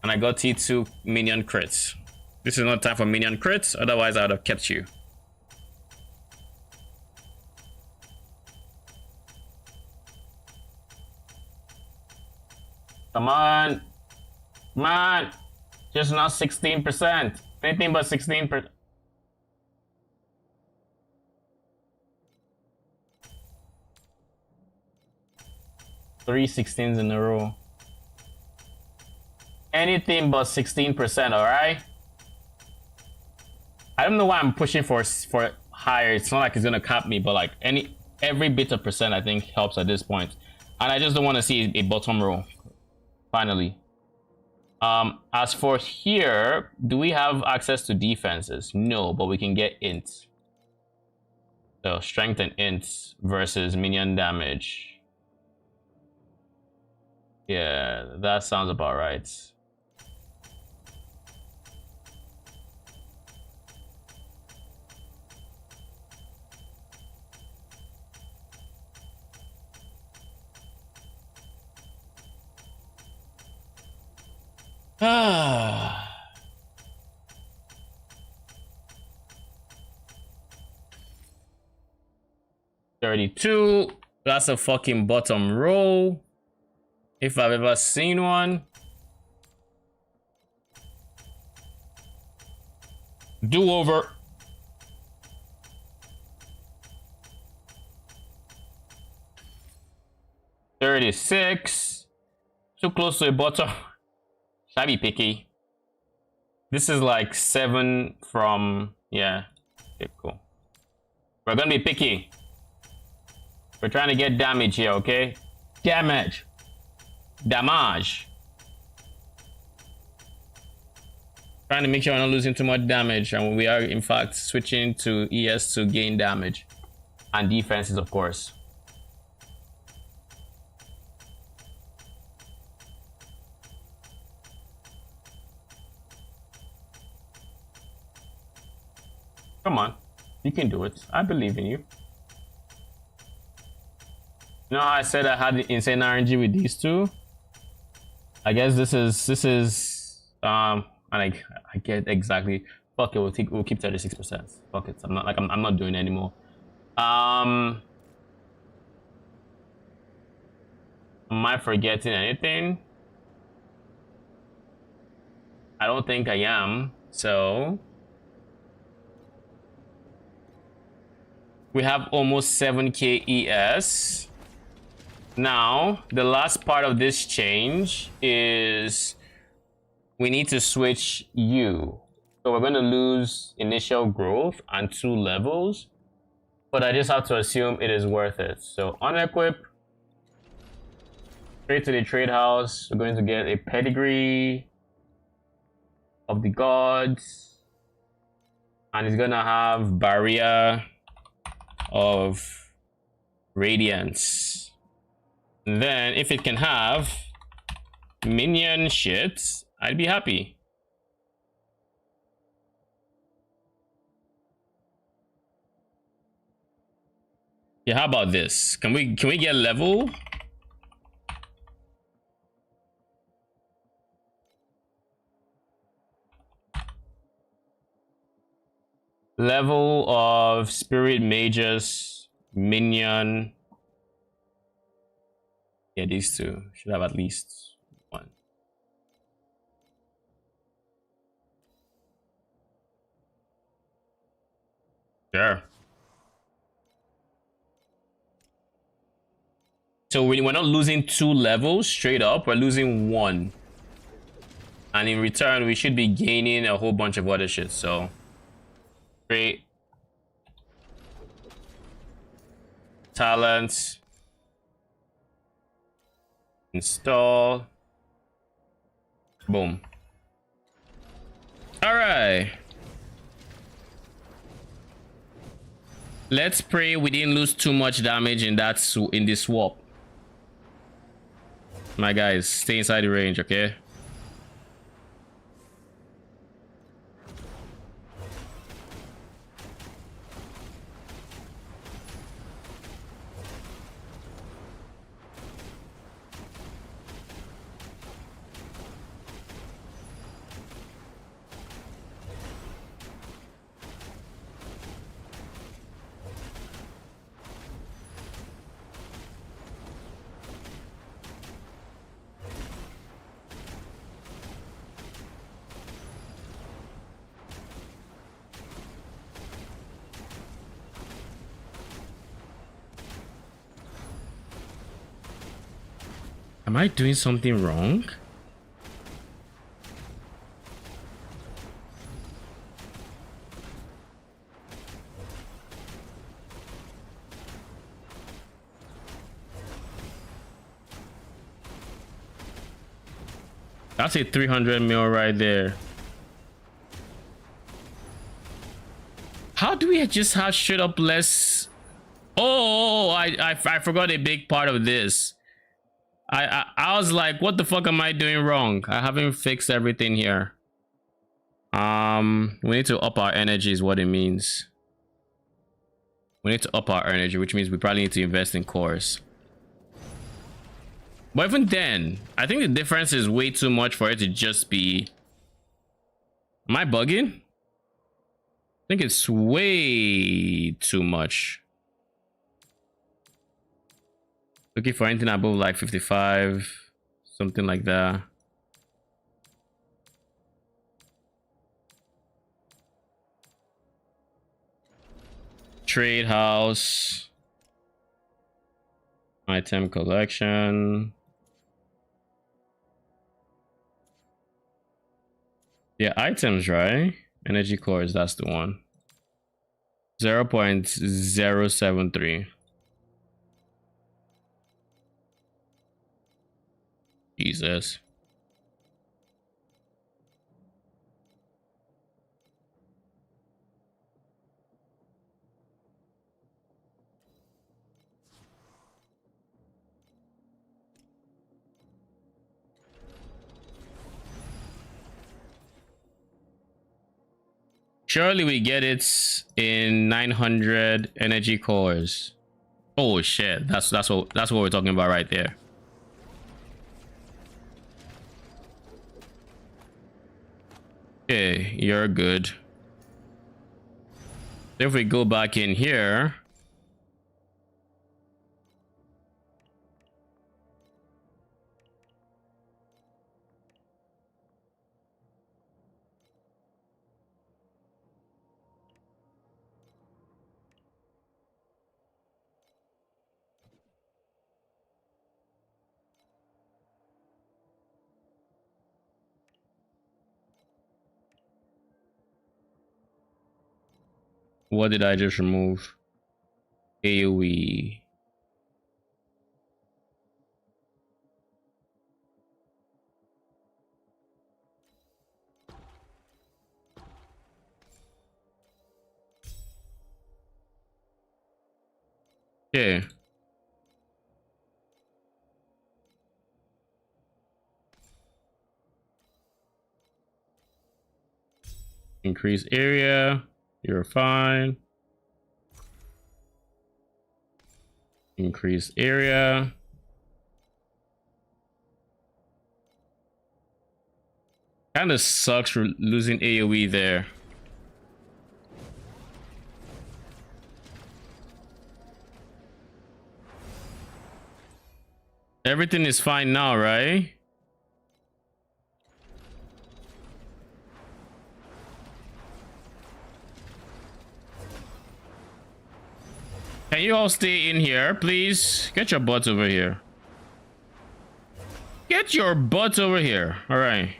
Speaker 1: And I got T2 minion crits. This is not time for minion crits, otherwise I would have kept you. Come on. Come on. Just not 16%. Anything but 16%. Three 16s in a row. Anything but 16%, alright? I don't know why I'm pushing for higher. It's not like it's gonna cap me, but like every bit of percent I think helps at this point. And I just don't want to see a bottom row. Finally. As for here, do we have access to defenses? No, but we can get int. So strength and int versus minion damage. Yeah, that sounds about right. Ah. $32. That's a fucking bottom row, if I've ever seen one. Do over. $36. Too close to a bottom. Should I be picky? This is like 7 from... Yeah. Okay, cool. We're gonna be picky. We're trying to get damage here, okay? Damage. Damage. Trying to make sure we're not losing too much damage. And we are, in fact, switching to ES to gain damage. And defenses, of course. Come on. You can do it. I believe in you. You know how I said I had the insane RNG with these two? I guess this is and I get exactly. Fuck it, we'll keep 36%. Fuck it. I'm not doing it anymore. Am I forgetting anything? I don't think I am. So we have almost 7k ES. Now, the last part of this change is we need to switch you. So we're going to lose initial growth and 2 levels, but I just have to assume it is worth it. So unequip, straight to the trade house. We're going to get a pedigree of the gods, and it's going to have barrier of radiance. And then if it can have minion shit, I'd be happy. Yeah, how about this? Can we get level? Level of spirit mages, minion. Yeah, these two should have at least one. Sure. So we're not losing 2 levels straight up, we're losing 1. And in return, we should be gaining a whole bunch of other shit, so. Great. Talents. Install. Boom. All right. Let's pray we didn't lose too much damage in this swap. My guys, stay inside the range, okay? Am I doing something wrong? That's a 300 mil right there. How do we just have straight up less? Oh, I forgot a big part of this. I was like, what the fuck am I doing wrong? I haven't fixed everything here. We need to up our energy is what it means. We need to up our energy, which means we probably need to invest in cores. But even then, I think the difference is way too much for it to just be... Am I bugging? I think it's way too much. Looking for anything above like 55, something like that. Trade house. Item collection. Yeah, items, right? Energy cores, that's the one. 0.073. Jesus. Surely we get it in 900 energy cores. Oh shit, that's what we're talking about right there. Okay, you're good. If we go back in here, what did I just remove? AoE. Okay. Increase area. You're fine. Increase area. Kind of sucks for losing AoE there. Everything is fine now, right? Can you all stay in here, please? Get your butts over here. Get your butts over here. All right.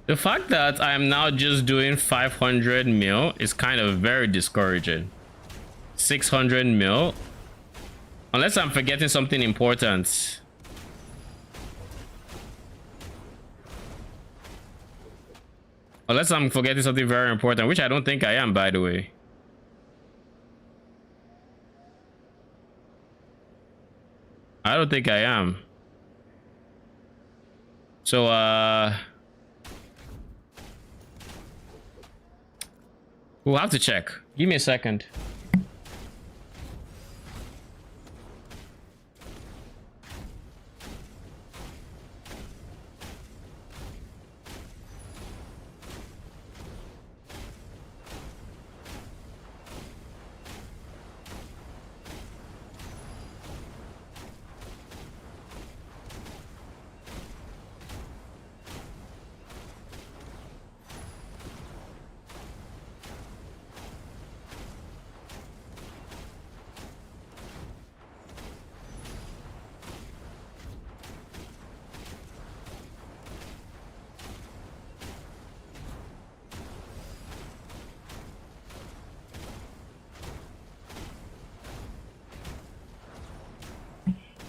Speaker 1: The fact that I'm now just doing 500 mil is kind of very discouraging. 600 mil. Unless I'm forgetting something important. Unless I'm forgetting something very important, which I don't think I am, by the way. I don't think I am. So, we'll have to check. Give me a second.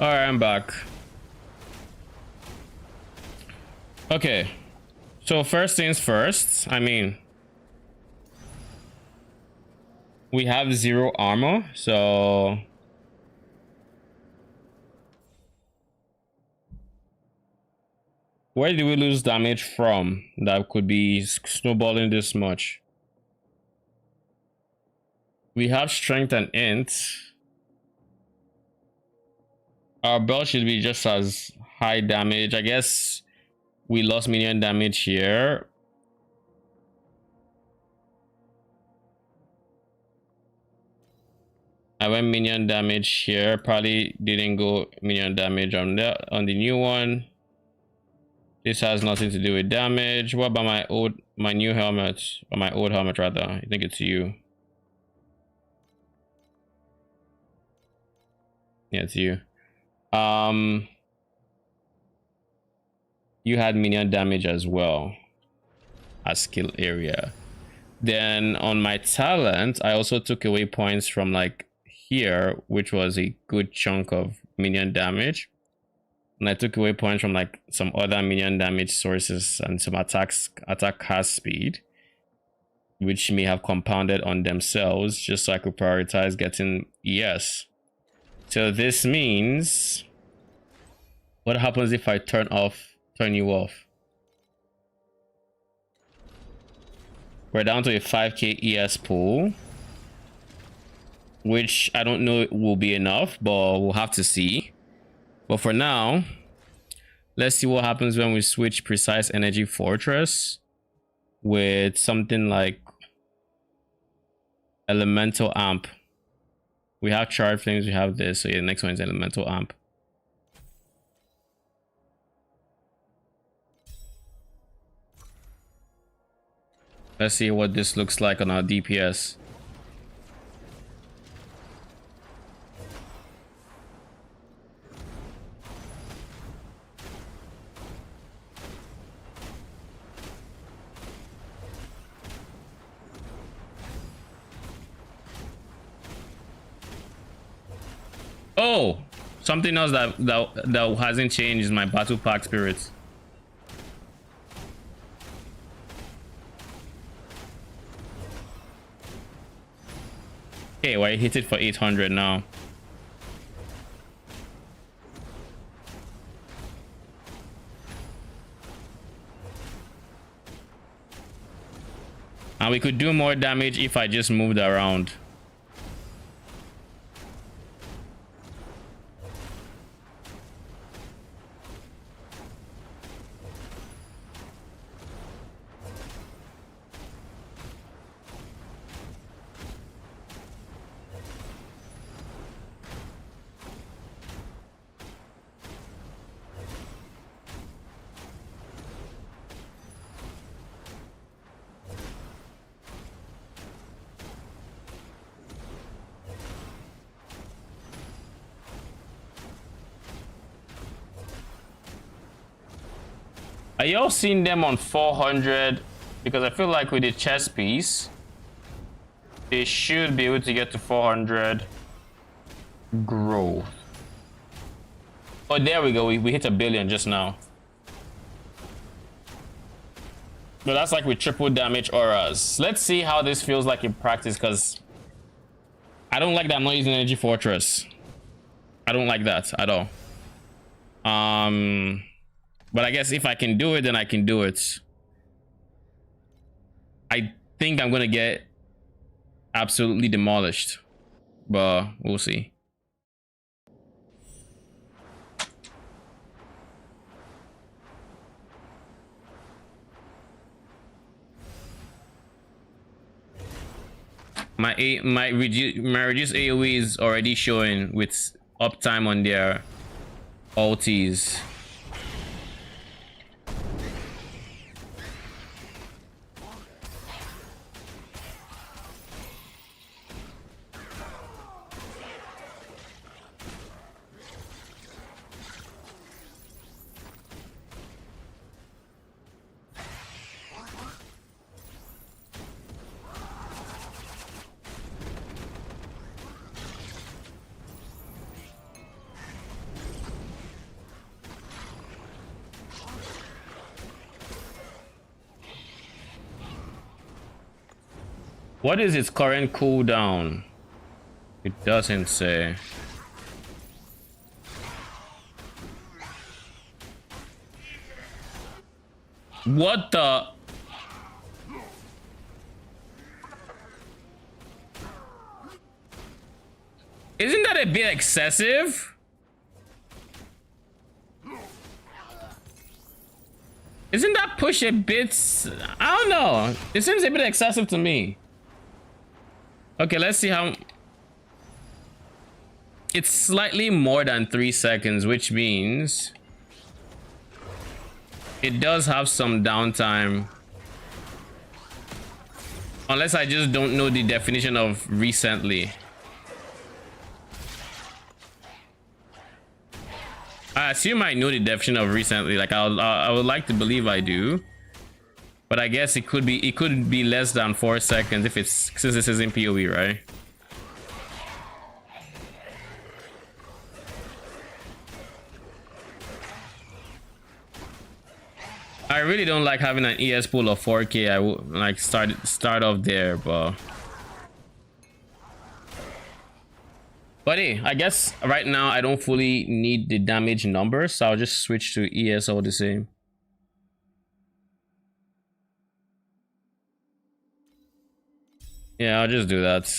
Speaker 1: All right, I'm back. Okay, so first things first, I mean, we have 0 armor, so where did we lose damage from that could be snowballing this much? We have strength and int. Our belt should be just as high damage. I guess we lost minion damage here. I went minion damage here. Probably didn't go minion damage on the new one. This has nothing to do with damage. What about my new helmet, or my old helmet rather? I think it's you. Yeah, it's you. You had minion damage as well as skill area. Then on my talent, I also took away points from like here, which was a good chunk of minion damage. And I took away points from like some other minion damage sources and some attack cast speed, which may have compounded on themselves just so I could prioritize getting ES. So this means, what happens if I turn you off? We're down to a 5k ES pool, which I don't know will be enough, but we'll have to see. But for now, let's see what happens when we switch Precise Energy Fortress with something like Elemental Amp. We have Charred Flames, we have this, so yeah, the next one is Elemental Amp. Let's see what this looks like on our DPS. Oh, something else that hasn't changed is my battle pack spirits. Okay, well, I hit it for 800 now. And we could do more damage if I just moved around. Are y'all seeing them on 400? Because I feel like with the chest piece, they should be able to get to 400 growth. Oh, there we go. We hit 1 billion just now. No, that's like with triple damage auras. Let's see how this feels like in practice, because I don't like that I'm not using Energy Fortress. I don't like that at all. But I guess if I can do it, then I can do it. I think I'm gonna get absolutely demolished, but we'll see. My reduced AoE is already showing with uptime on their ultis. What is its current cooldown? It doesn't say. What the? Isn't that a bit excessive? Isn't that push a bit? I don't know. It seems a bit excessive to me. Okay, let's see how... It's slightly more than 3 seconds, which means it does have some downtime. Unless I just don't know the definition of recently. I assume I know the definition of recently. Like, I would like to believe I do. But I guess it could be less than 4 seconds if it's since this is in PoE, right? I really don't like having an ES pool of 4K. I would like start off there, but hey, I guess right now I don't fully need the damage numbers, so I'll just switch to ES all the same. Yeah, I'll just do that.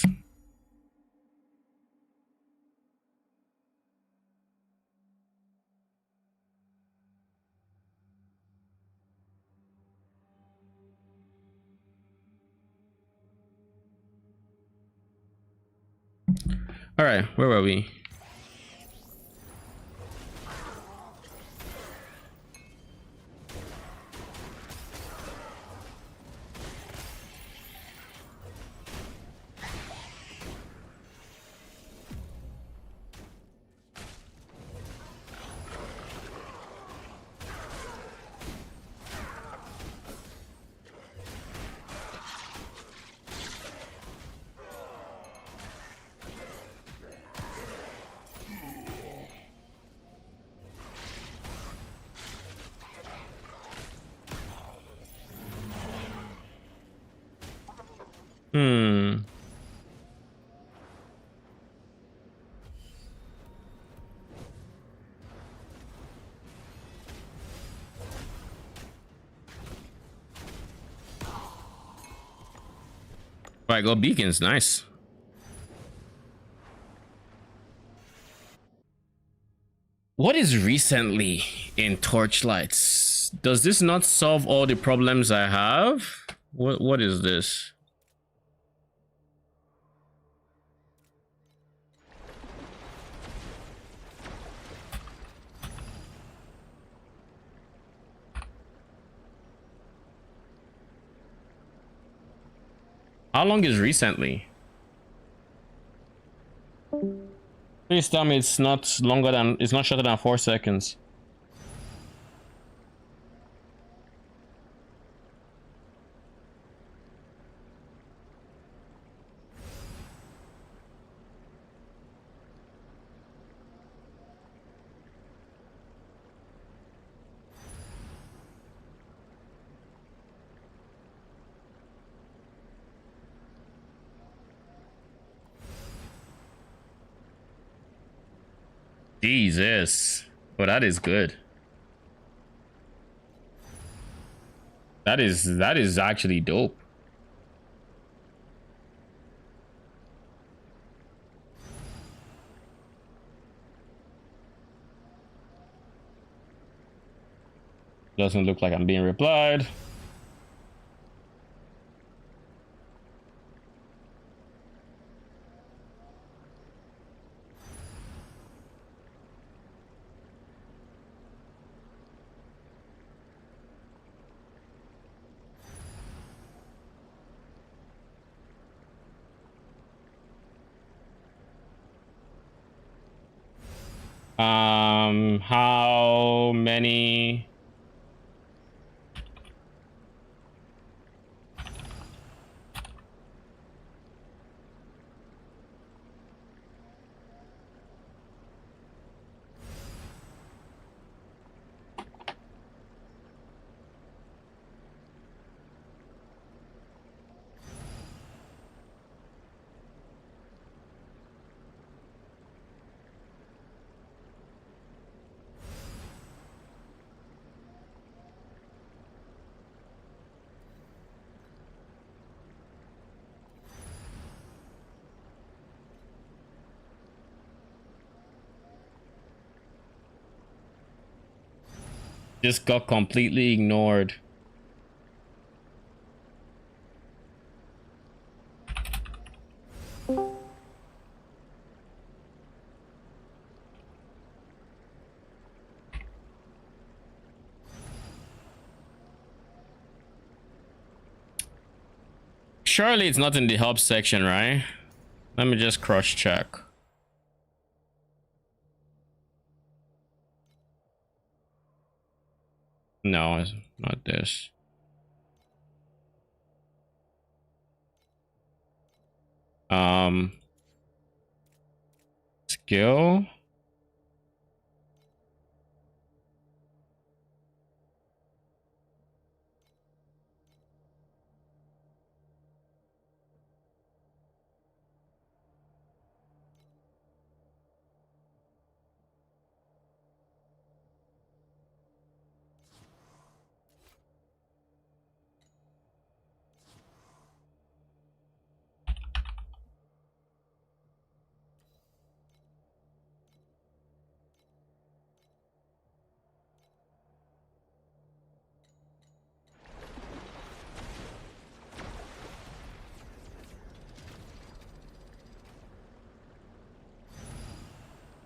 Speaker 1: All right, where were we? Right, go beacons, nice. What is recently in torchlights? Does this not solve all the problems I have? What is this? How long is recently? Please tell me it's not shorter than 4 seconds. Jesus. Well, that is good. That is actually dope. Doesn't look like I'm being replied. How many? Just got completely ignored. Surely it's not in the help section, right? Let me just cross check. No, it's not this. Skill.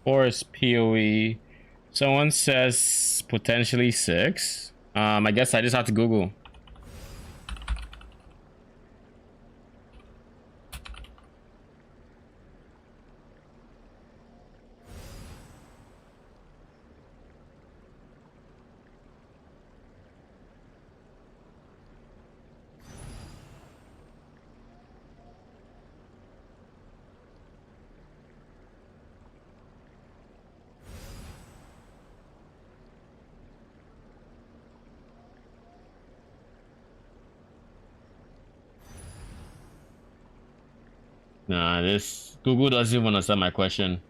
Speaker 1: Forest PoE. Someone says potentially 6. I guess I just have to Google. Nah, this Google doesn't even understand my question.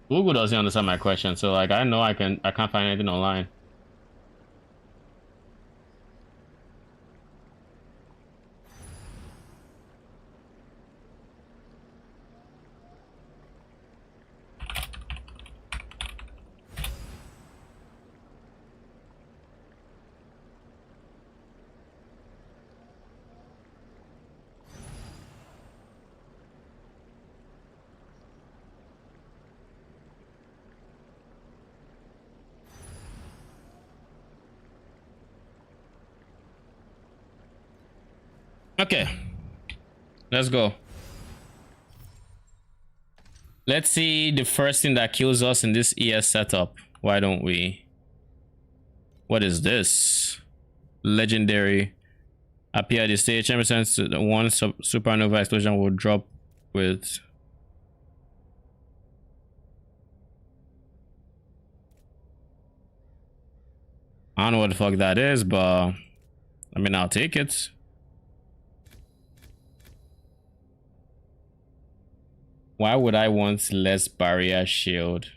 Speaker 1: Google doesn't understand my question, so like I know I can't find anything online. Okay, let's go. Let's see the first thing that kills us in this ES setup. Why don't we? What is this? Legendary. Appear at the stage. 10% one supernova explosion will drop with. I don't know what the fuck that is, but I mean, I'll take it. Why would I want less barrier shield?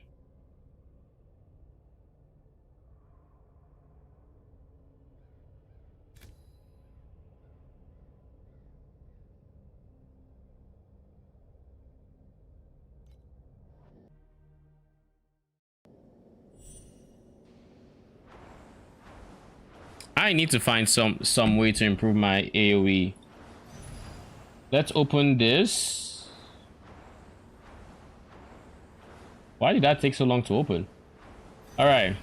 Speaker 1: I need to find some way to improve my AoE. Let's open this. Why did that take so long to open? All right.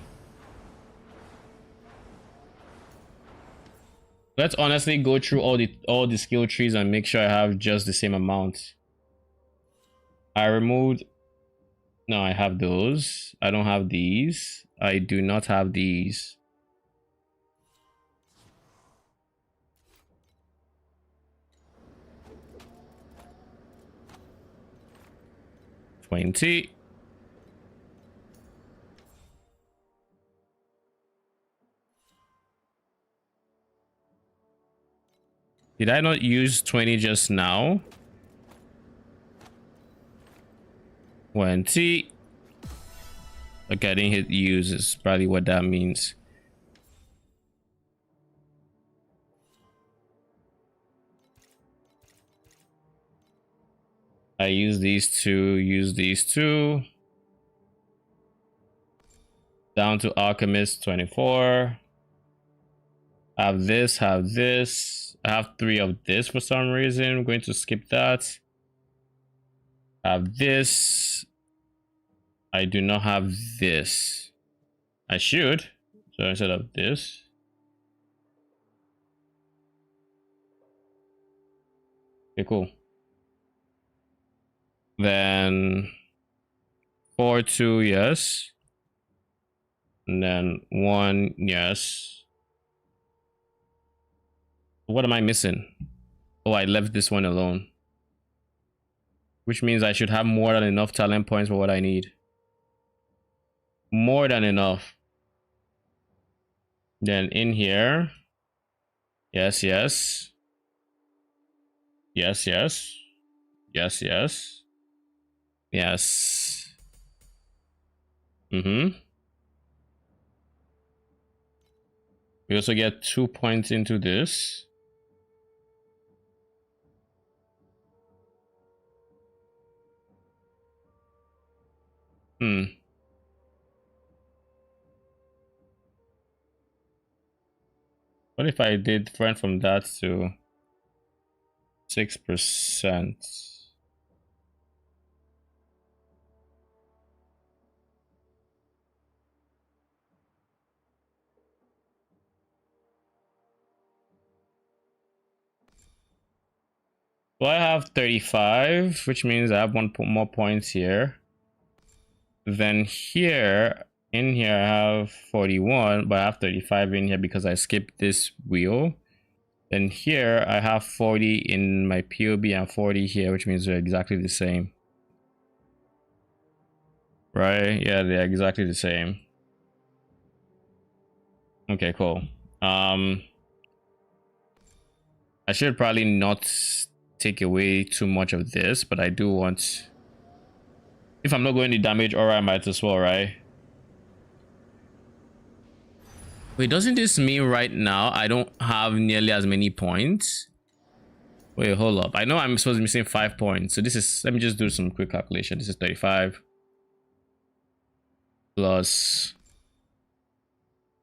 Speaker 1: Let's honestly go through all the skill trees and make sure I have just the same amount. I removed. No, I have those. I don't have these. I do not have these. $20. Did I not use 20 just now? 20. Okay, I didn't hit use is probably what that means. I use these two. Down to Alchemist 24. Have this. I have 3 of this for some reason. I'm going to skip that. I have this. I do not have this. I should. So instead of this. Okay, cool. Then 4-2, yes. And then 1, yes. What am I missing? Oh, I left this one alone. Which means I should have more than enough talent points for what I need. More than enough. Then in here. Yes, yes. Yes, yes. Yes, yes. Yes. We also get 2 points into this. What if I went from that to 6%? Well, I have 35, which means I have one more points here. Then here, in here, I have 41, but I have 35 in here because I skipped this wheel. Then here, I have 40 in my POB and 40 here, which means they're exactly the same. Right? Yeah, they're exactly the same. Okay, cool. I should probably not take away too much of this, but I do want... If I'm not going to damage aura, I might as well, right? Wait, doesn't this mean right now I don't have nearly as many points? Wait, hold up. I know I'm supposed to be missing 5 points. So this is... Let me just do some quick calculation. This is 35. Plus...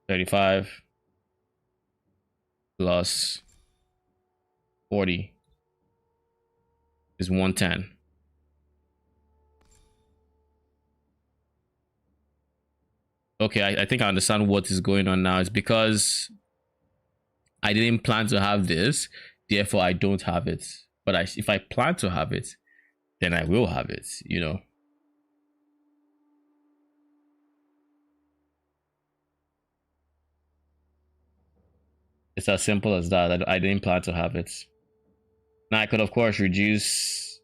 Speaker 1: 35. Plus... 40. Is 110. Okay, I think I understand what is going on now. It's because I didn't plan to have this, therefore I don't have it. But if I plan to have it, then I will have it, you know. It's as simple as that. I didn't plan to have it. Now I could of course reduce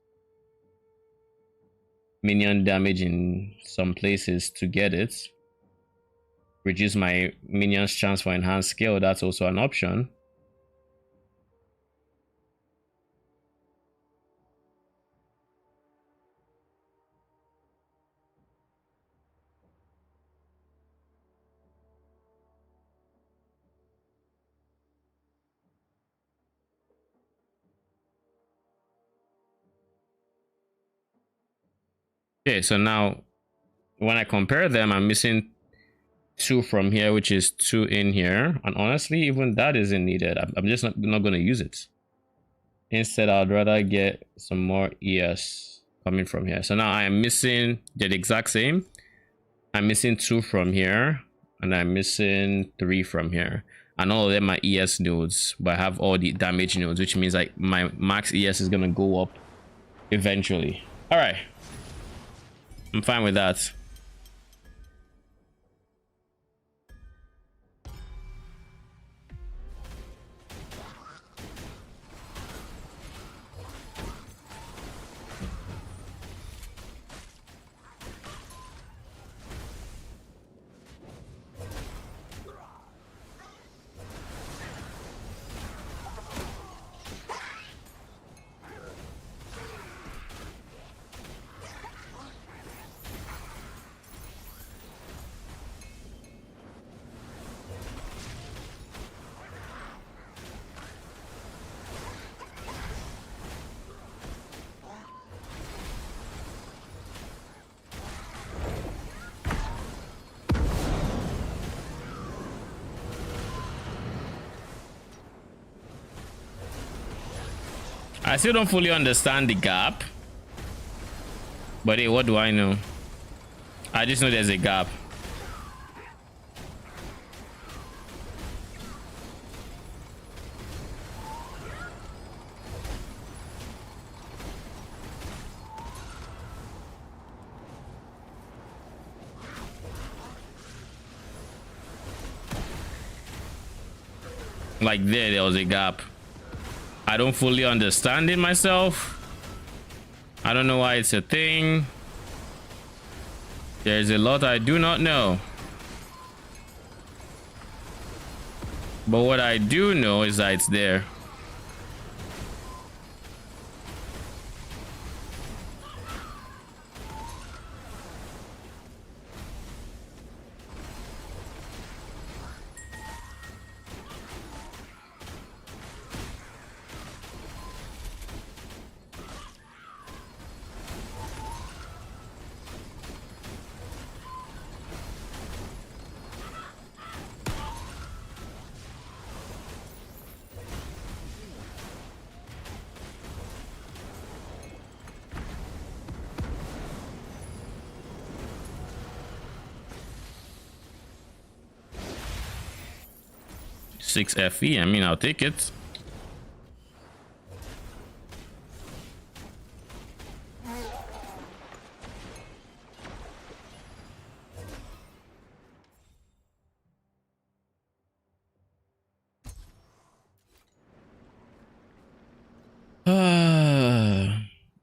Speaker 1: minion damage in some places to get it. Reduce my minion's chance for enhanced skill, that's also an option. Okay, so now when I compare them, I'm missing 2 from here, which is 2 in here, and honestly even that isn't needed. I'm just not going to use it. Instead, I'd rather get some more ES coming from here. So now I am missing the exact same. I'm missing 2 from here, and I'm missing 3 from here, and all of them are ES nodes, but I have all the damage nodes, which means like my max ES is gonna go up eventually. All right, I'm fine with that. I still don't fully understand the gap, but hey, what do I know? I just know there's a gap. Like there was a gap. I don't fully understand it myself. I don't know why it's a thing. There's a lot I do not know. But what I do know is that it's there. Six FE, I mean, I'll take it.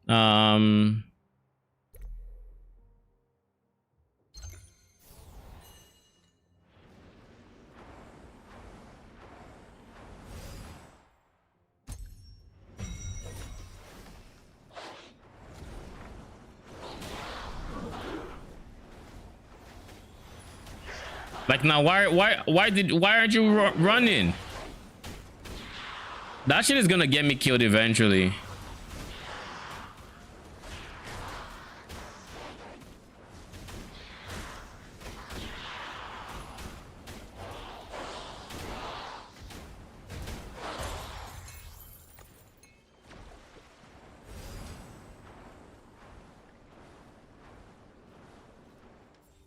Speaker 1: um Like now, why aren't you running? That shit is gonna get me killed eventually.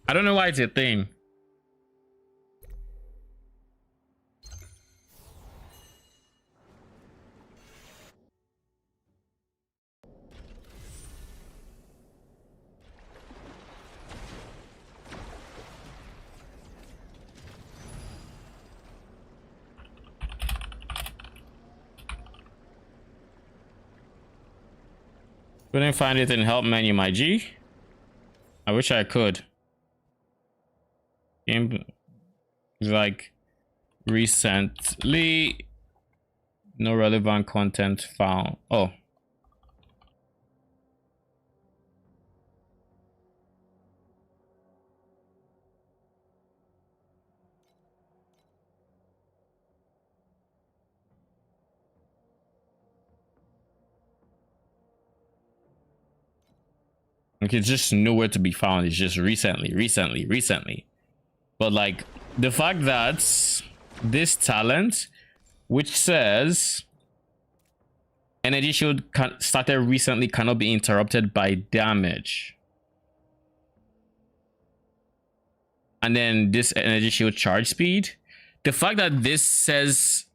Speaker 1: I don't know why it's a thing. Couldn't find it in help menu, my G. I wish I could. Game like recently, no relevant content found. Oh. Like it's just nowhere to be found. It's just recently. But like the fact that this talent, which says energy shield started recently, cannot be interrupted by damage. And then this energy shield charge speed. The fact that this says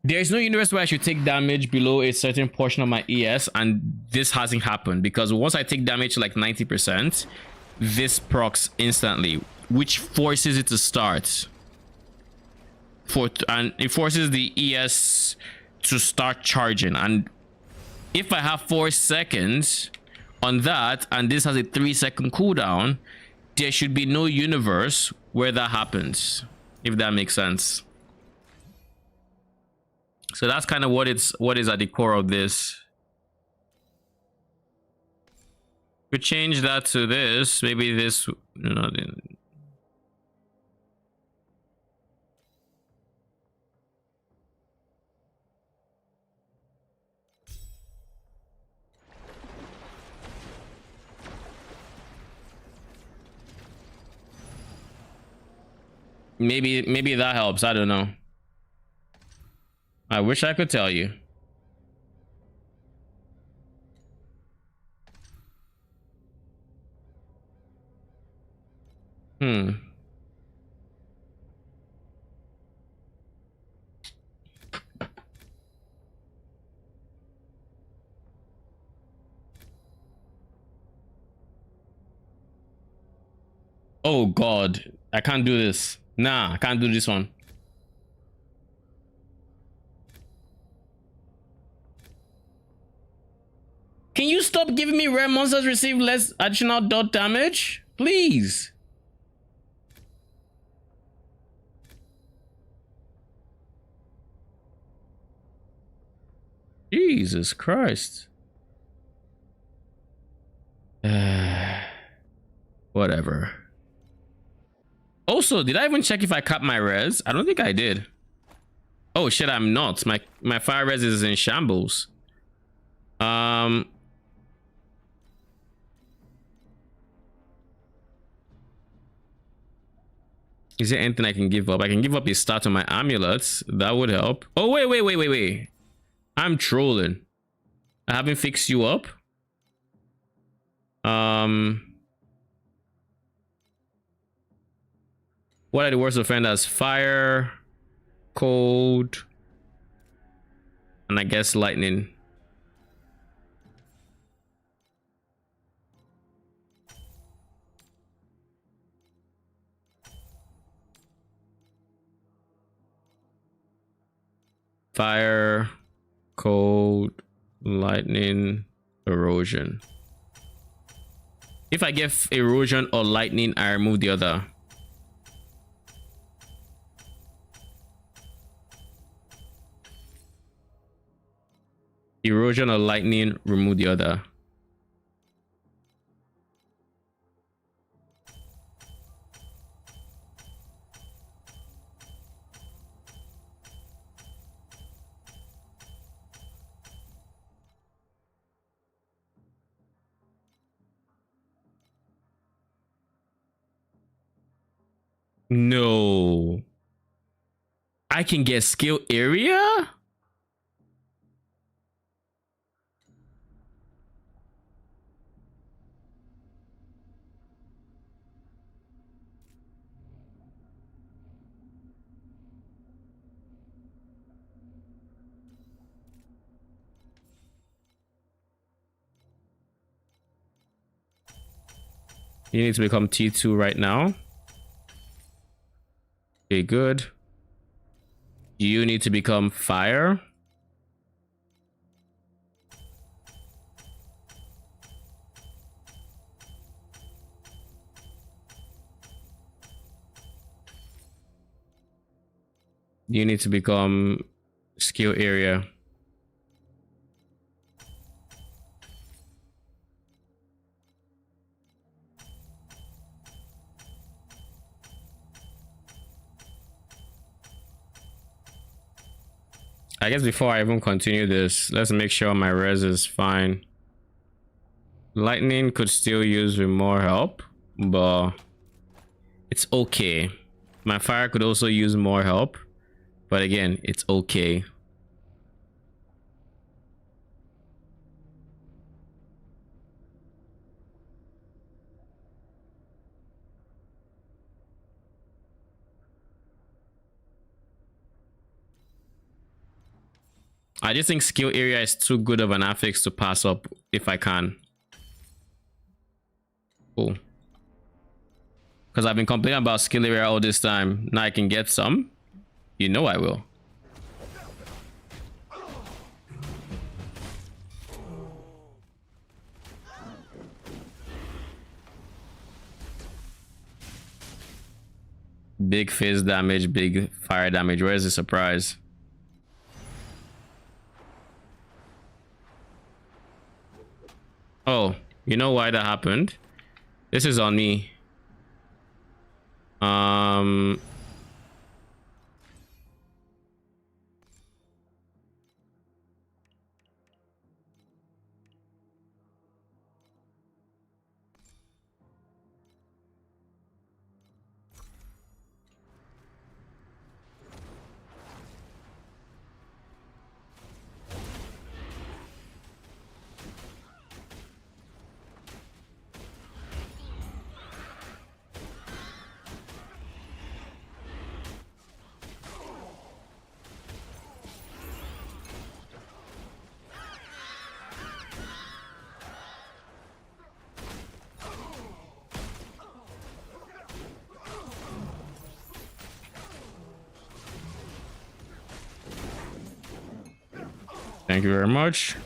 Speaker 1: there's no universe where I should take damage below a certain portion of my ES, and this hasn't happened because once I take damage to like 90%, this procs instantly, which forces it to start. And it forces the ES to start charging. And if I have 4 seconds on that, and this has a 3-second cooldown, there should be no universe where that happens, if that makes sense. So that's kind of what is at the core of this. We change that to this. Maybe this, you know. Maybe that helps. I don't know. I wish I could tell you. Oh God, I can't do this. Nah, I can't do this one. Can you stop giving me rare monsters receive less additional dot damage? Please. Jesus Christ. Whatever. Also, did I even check if I cut my res? I don't think I did. Oh shit, I'm not. My fire res is in shambles. Is there anything I can give up? I can give up a start on my amulets. That would help. Oh, wait. I'm trolling. I haven't fixed you up. What are the worst offenders? Fire, cold, and I guess lightning. Fire, cold, lightning, erosion. If I get erosion or lightning, I remove the other. Erosion or lightning, remove the other. No. I can get skill area? You need to become T2 right now. Okay, good. You need to become fire. You need to become skill area. I guess before I even continue this, let's make sure my res is fine. Lightning could still use with more help, but it's okay. My fire could also use more help, but again, it's okay. I just think skill area is too good of an affix to pass up if I can. Cool. Because I've been complaining about skill area all this time. Now I can get some. You know I will. Big fizz damage, big fire damage. Where's the surprise? Oh, you know why that happened? This is on me. Thank you very much.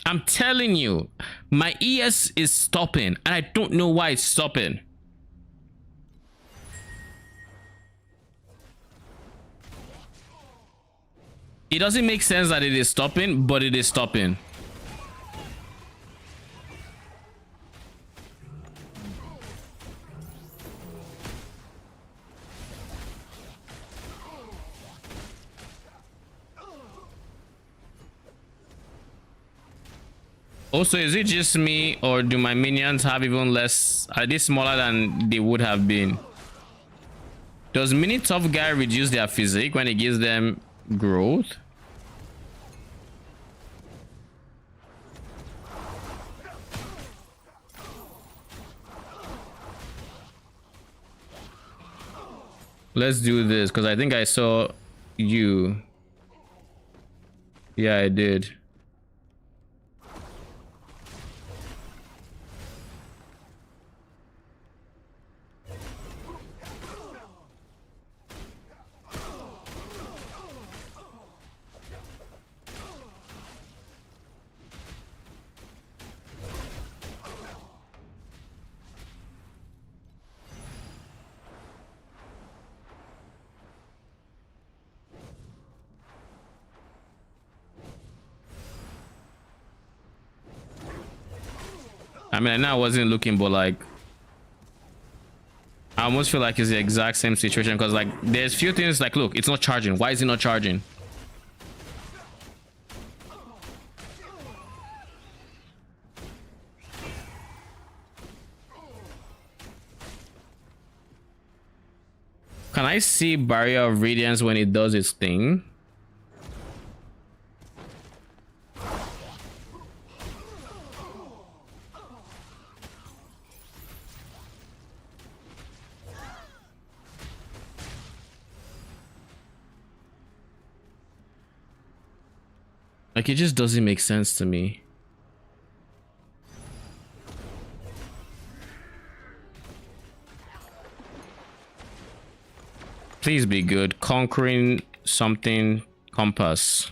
Speaker 1: I'm telling you, my ES is stopping and I don't know why it's stopping. It doesn't make sense that it is stopping, but it is stopping. Also, is it just me or do my minions have even less? Are they smaller than they would have been? Does mini tough guy reduce their physique when it gives them growth? Let's do this because I think I saw you. Yeah, I did. I mean, I know I wasn't looking, but like, I almost feel like it's the exact same situation because like, there's few things like, look, it's not charging. Why is it not charging? Can I see Barrier of Radiance when it does its thing? Like, it just doesn't make sense to me. Please be good. Conquering something compass.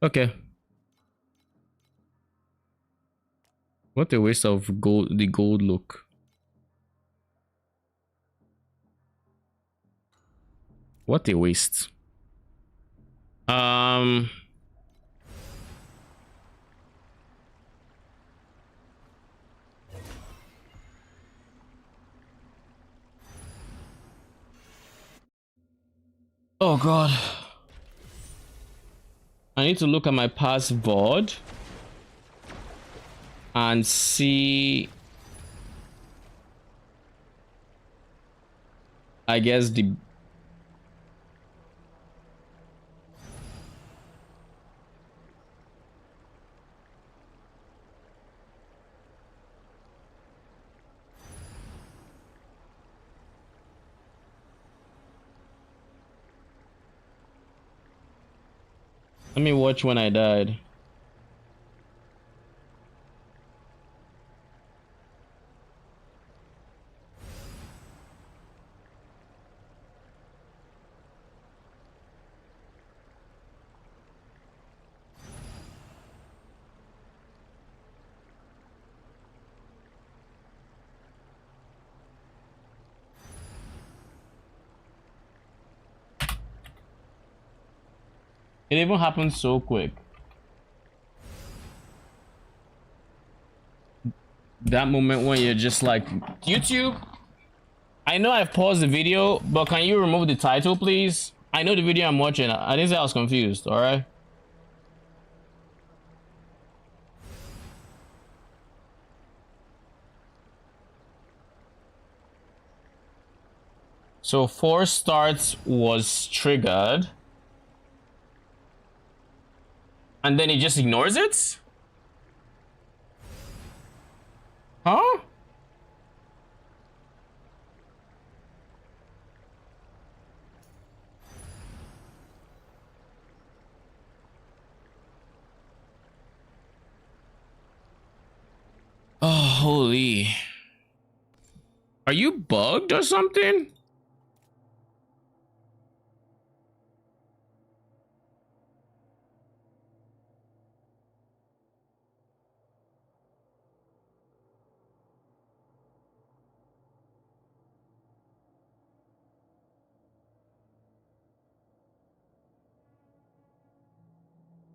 Speaker 1: Okay. What a waste of gold, the gold look. What a waste. Oh god. I need to look at my past VOD and see, I guess, the let me watch when I died. It even happened so quick. That moment when you're just like, YouTube, I know I've paused the video, but can you remove the title, please? I know the video I'm watching. I didn't say I was confused, all right? So 4 starts was triggered. And then it just ignores it? Huh? Oh, holy. Are you bugged or something?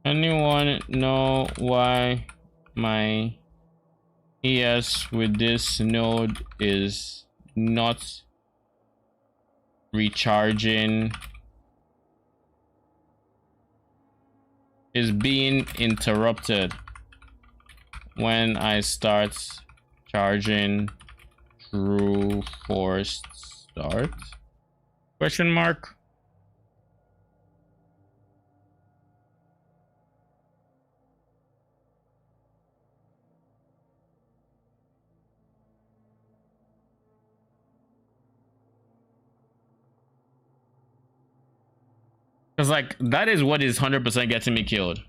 Speaker 1: Anyone know why my ES with this node is not recharging? Is being interrupted when I start charging true forced start? Question mark. Because like that is what is 100% getting me killed.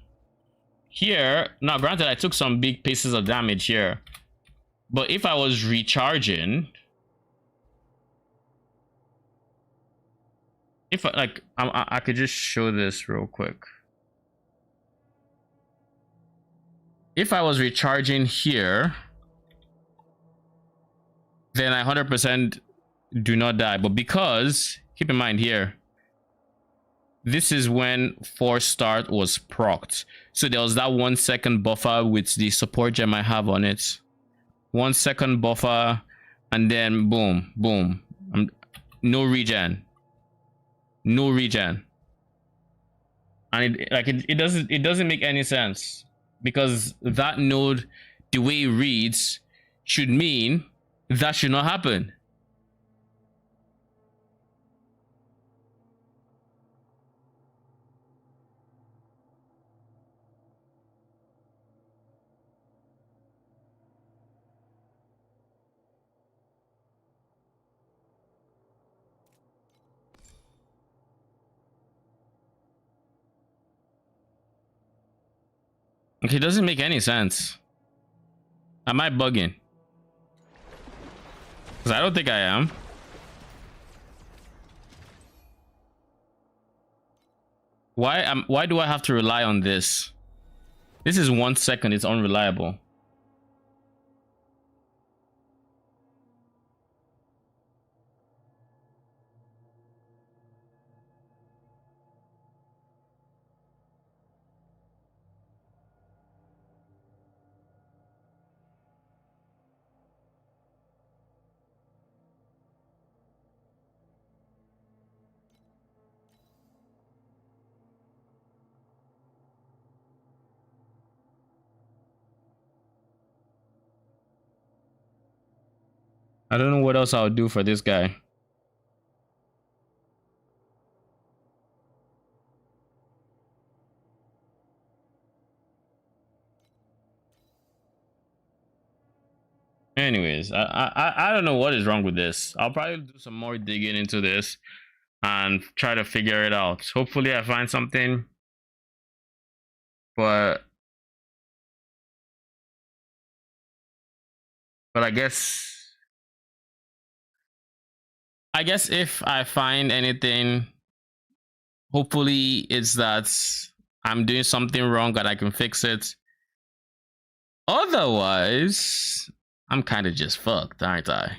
Speaker 1: Here, now granted I took some big pieces of damage here, but if I was recharging, if I could just show this real quick. If I was recharging here, then I 100% do not die. But because, keep in mind here, this is when force start was procced. So there was that 1 second buffer with the support gem I have on it. 1 second buffer, and then boom, boom. No regen. No regen. And it doesn't make any sense. Because that node, the way it reads, should mean that should not happen. It doesn't make any sense. Am I bugging? Because I don't think I am. Why do I have to rely on this? This is 1 second, it's unreliable. I don't know what else I would do for this guy. Anyways, I don't know what is wrong with this. I'll probably do some more digging into this and try to figure it out. Hopefully I find something. But I guess if I find anything, hopefully it's that I'm doing something wrong and I can fix it. Otherwise, I'm kind of just fucked, aren't I?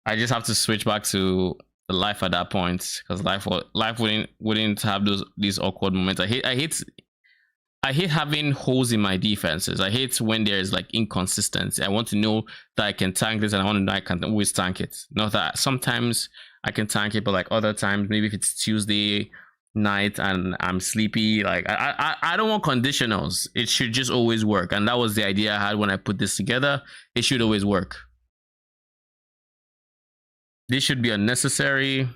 Speaker 1: I just have to switch back to the life at that point, because life wouldn't have these awkward moments. I hate having holes in my defenses. I hate when there's like inconsistency. I want to know that I can tank this, and I want to know I can always tank it. Not that sometimes I can tank it, but like other times, maybe if it's Tuesday night and I'm sleepy, like I don't want conditionals. It should just always work, and that was the idea I had when I put this together. It should always work. This should be unnecessary.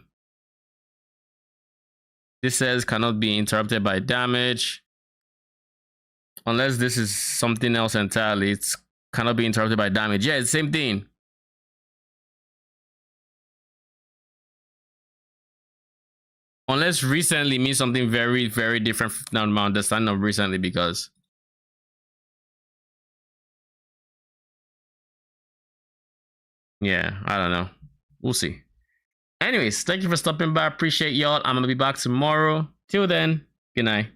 Speaker 1: This says cannot be interrupted by damage. Unless this is something else entirely. It cannot be interrupted by damage. Yeah, it's the same thing. Unless recently means something very, very different from my understanding of recently, because Yeah, I don't know. We'll see. Anyways, thank you for stopping by. Appreciate y'all. I'm gonna be back tomorrow. Till then, good night.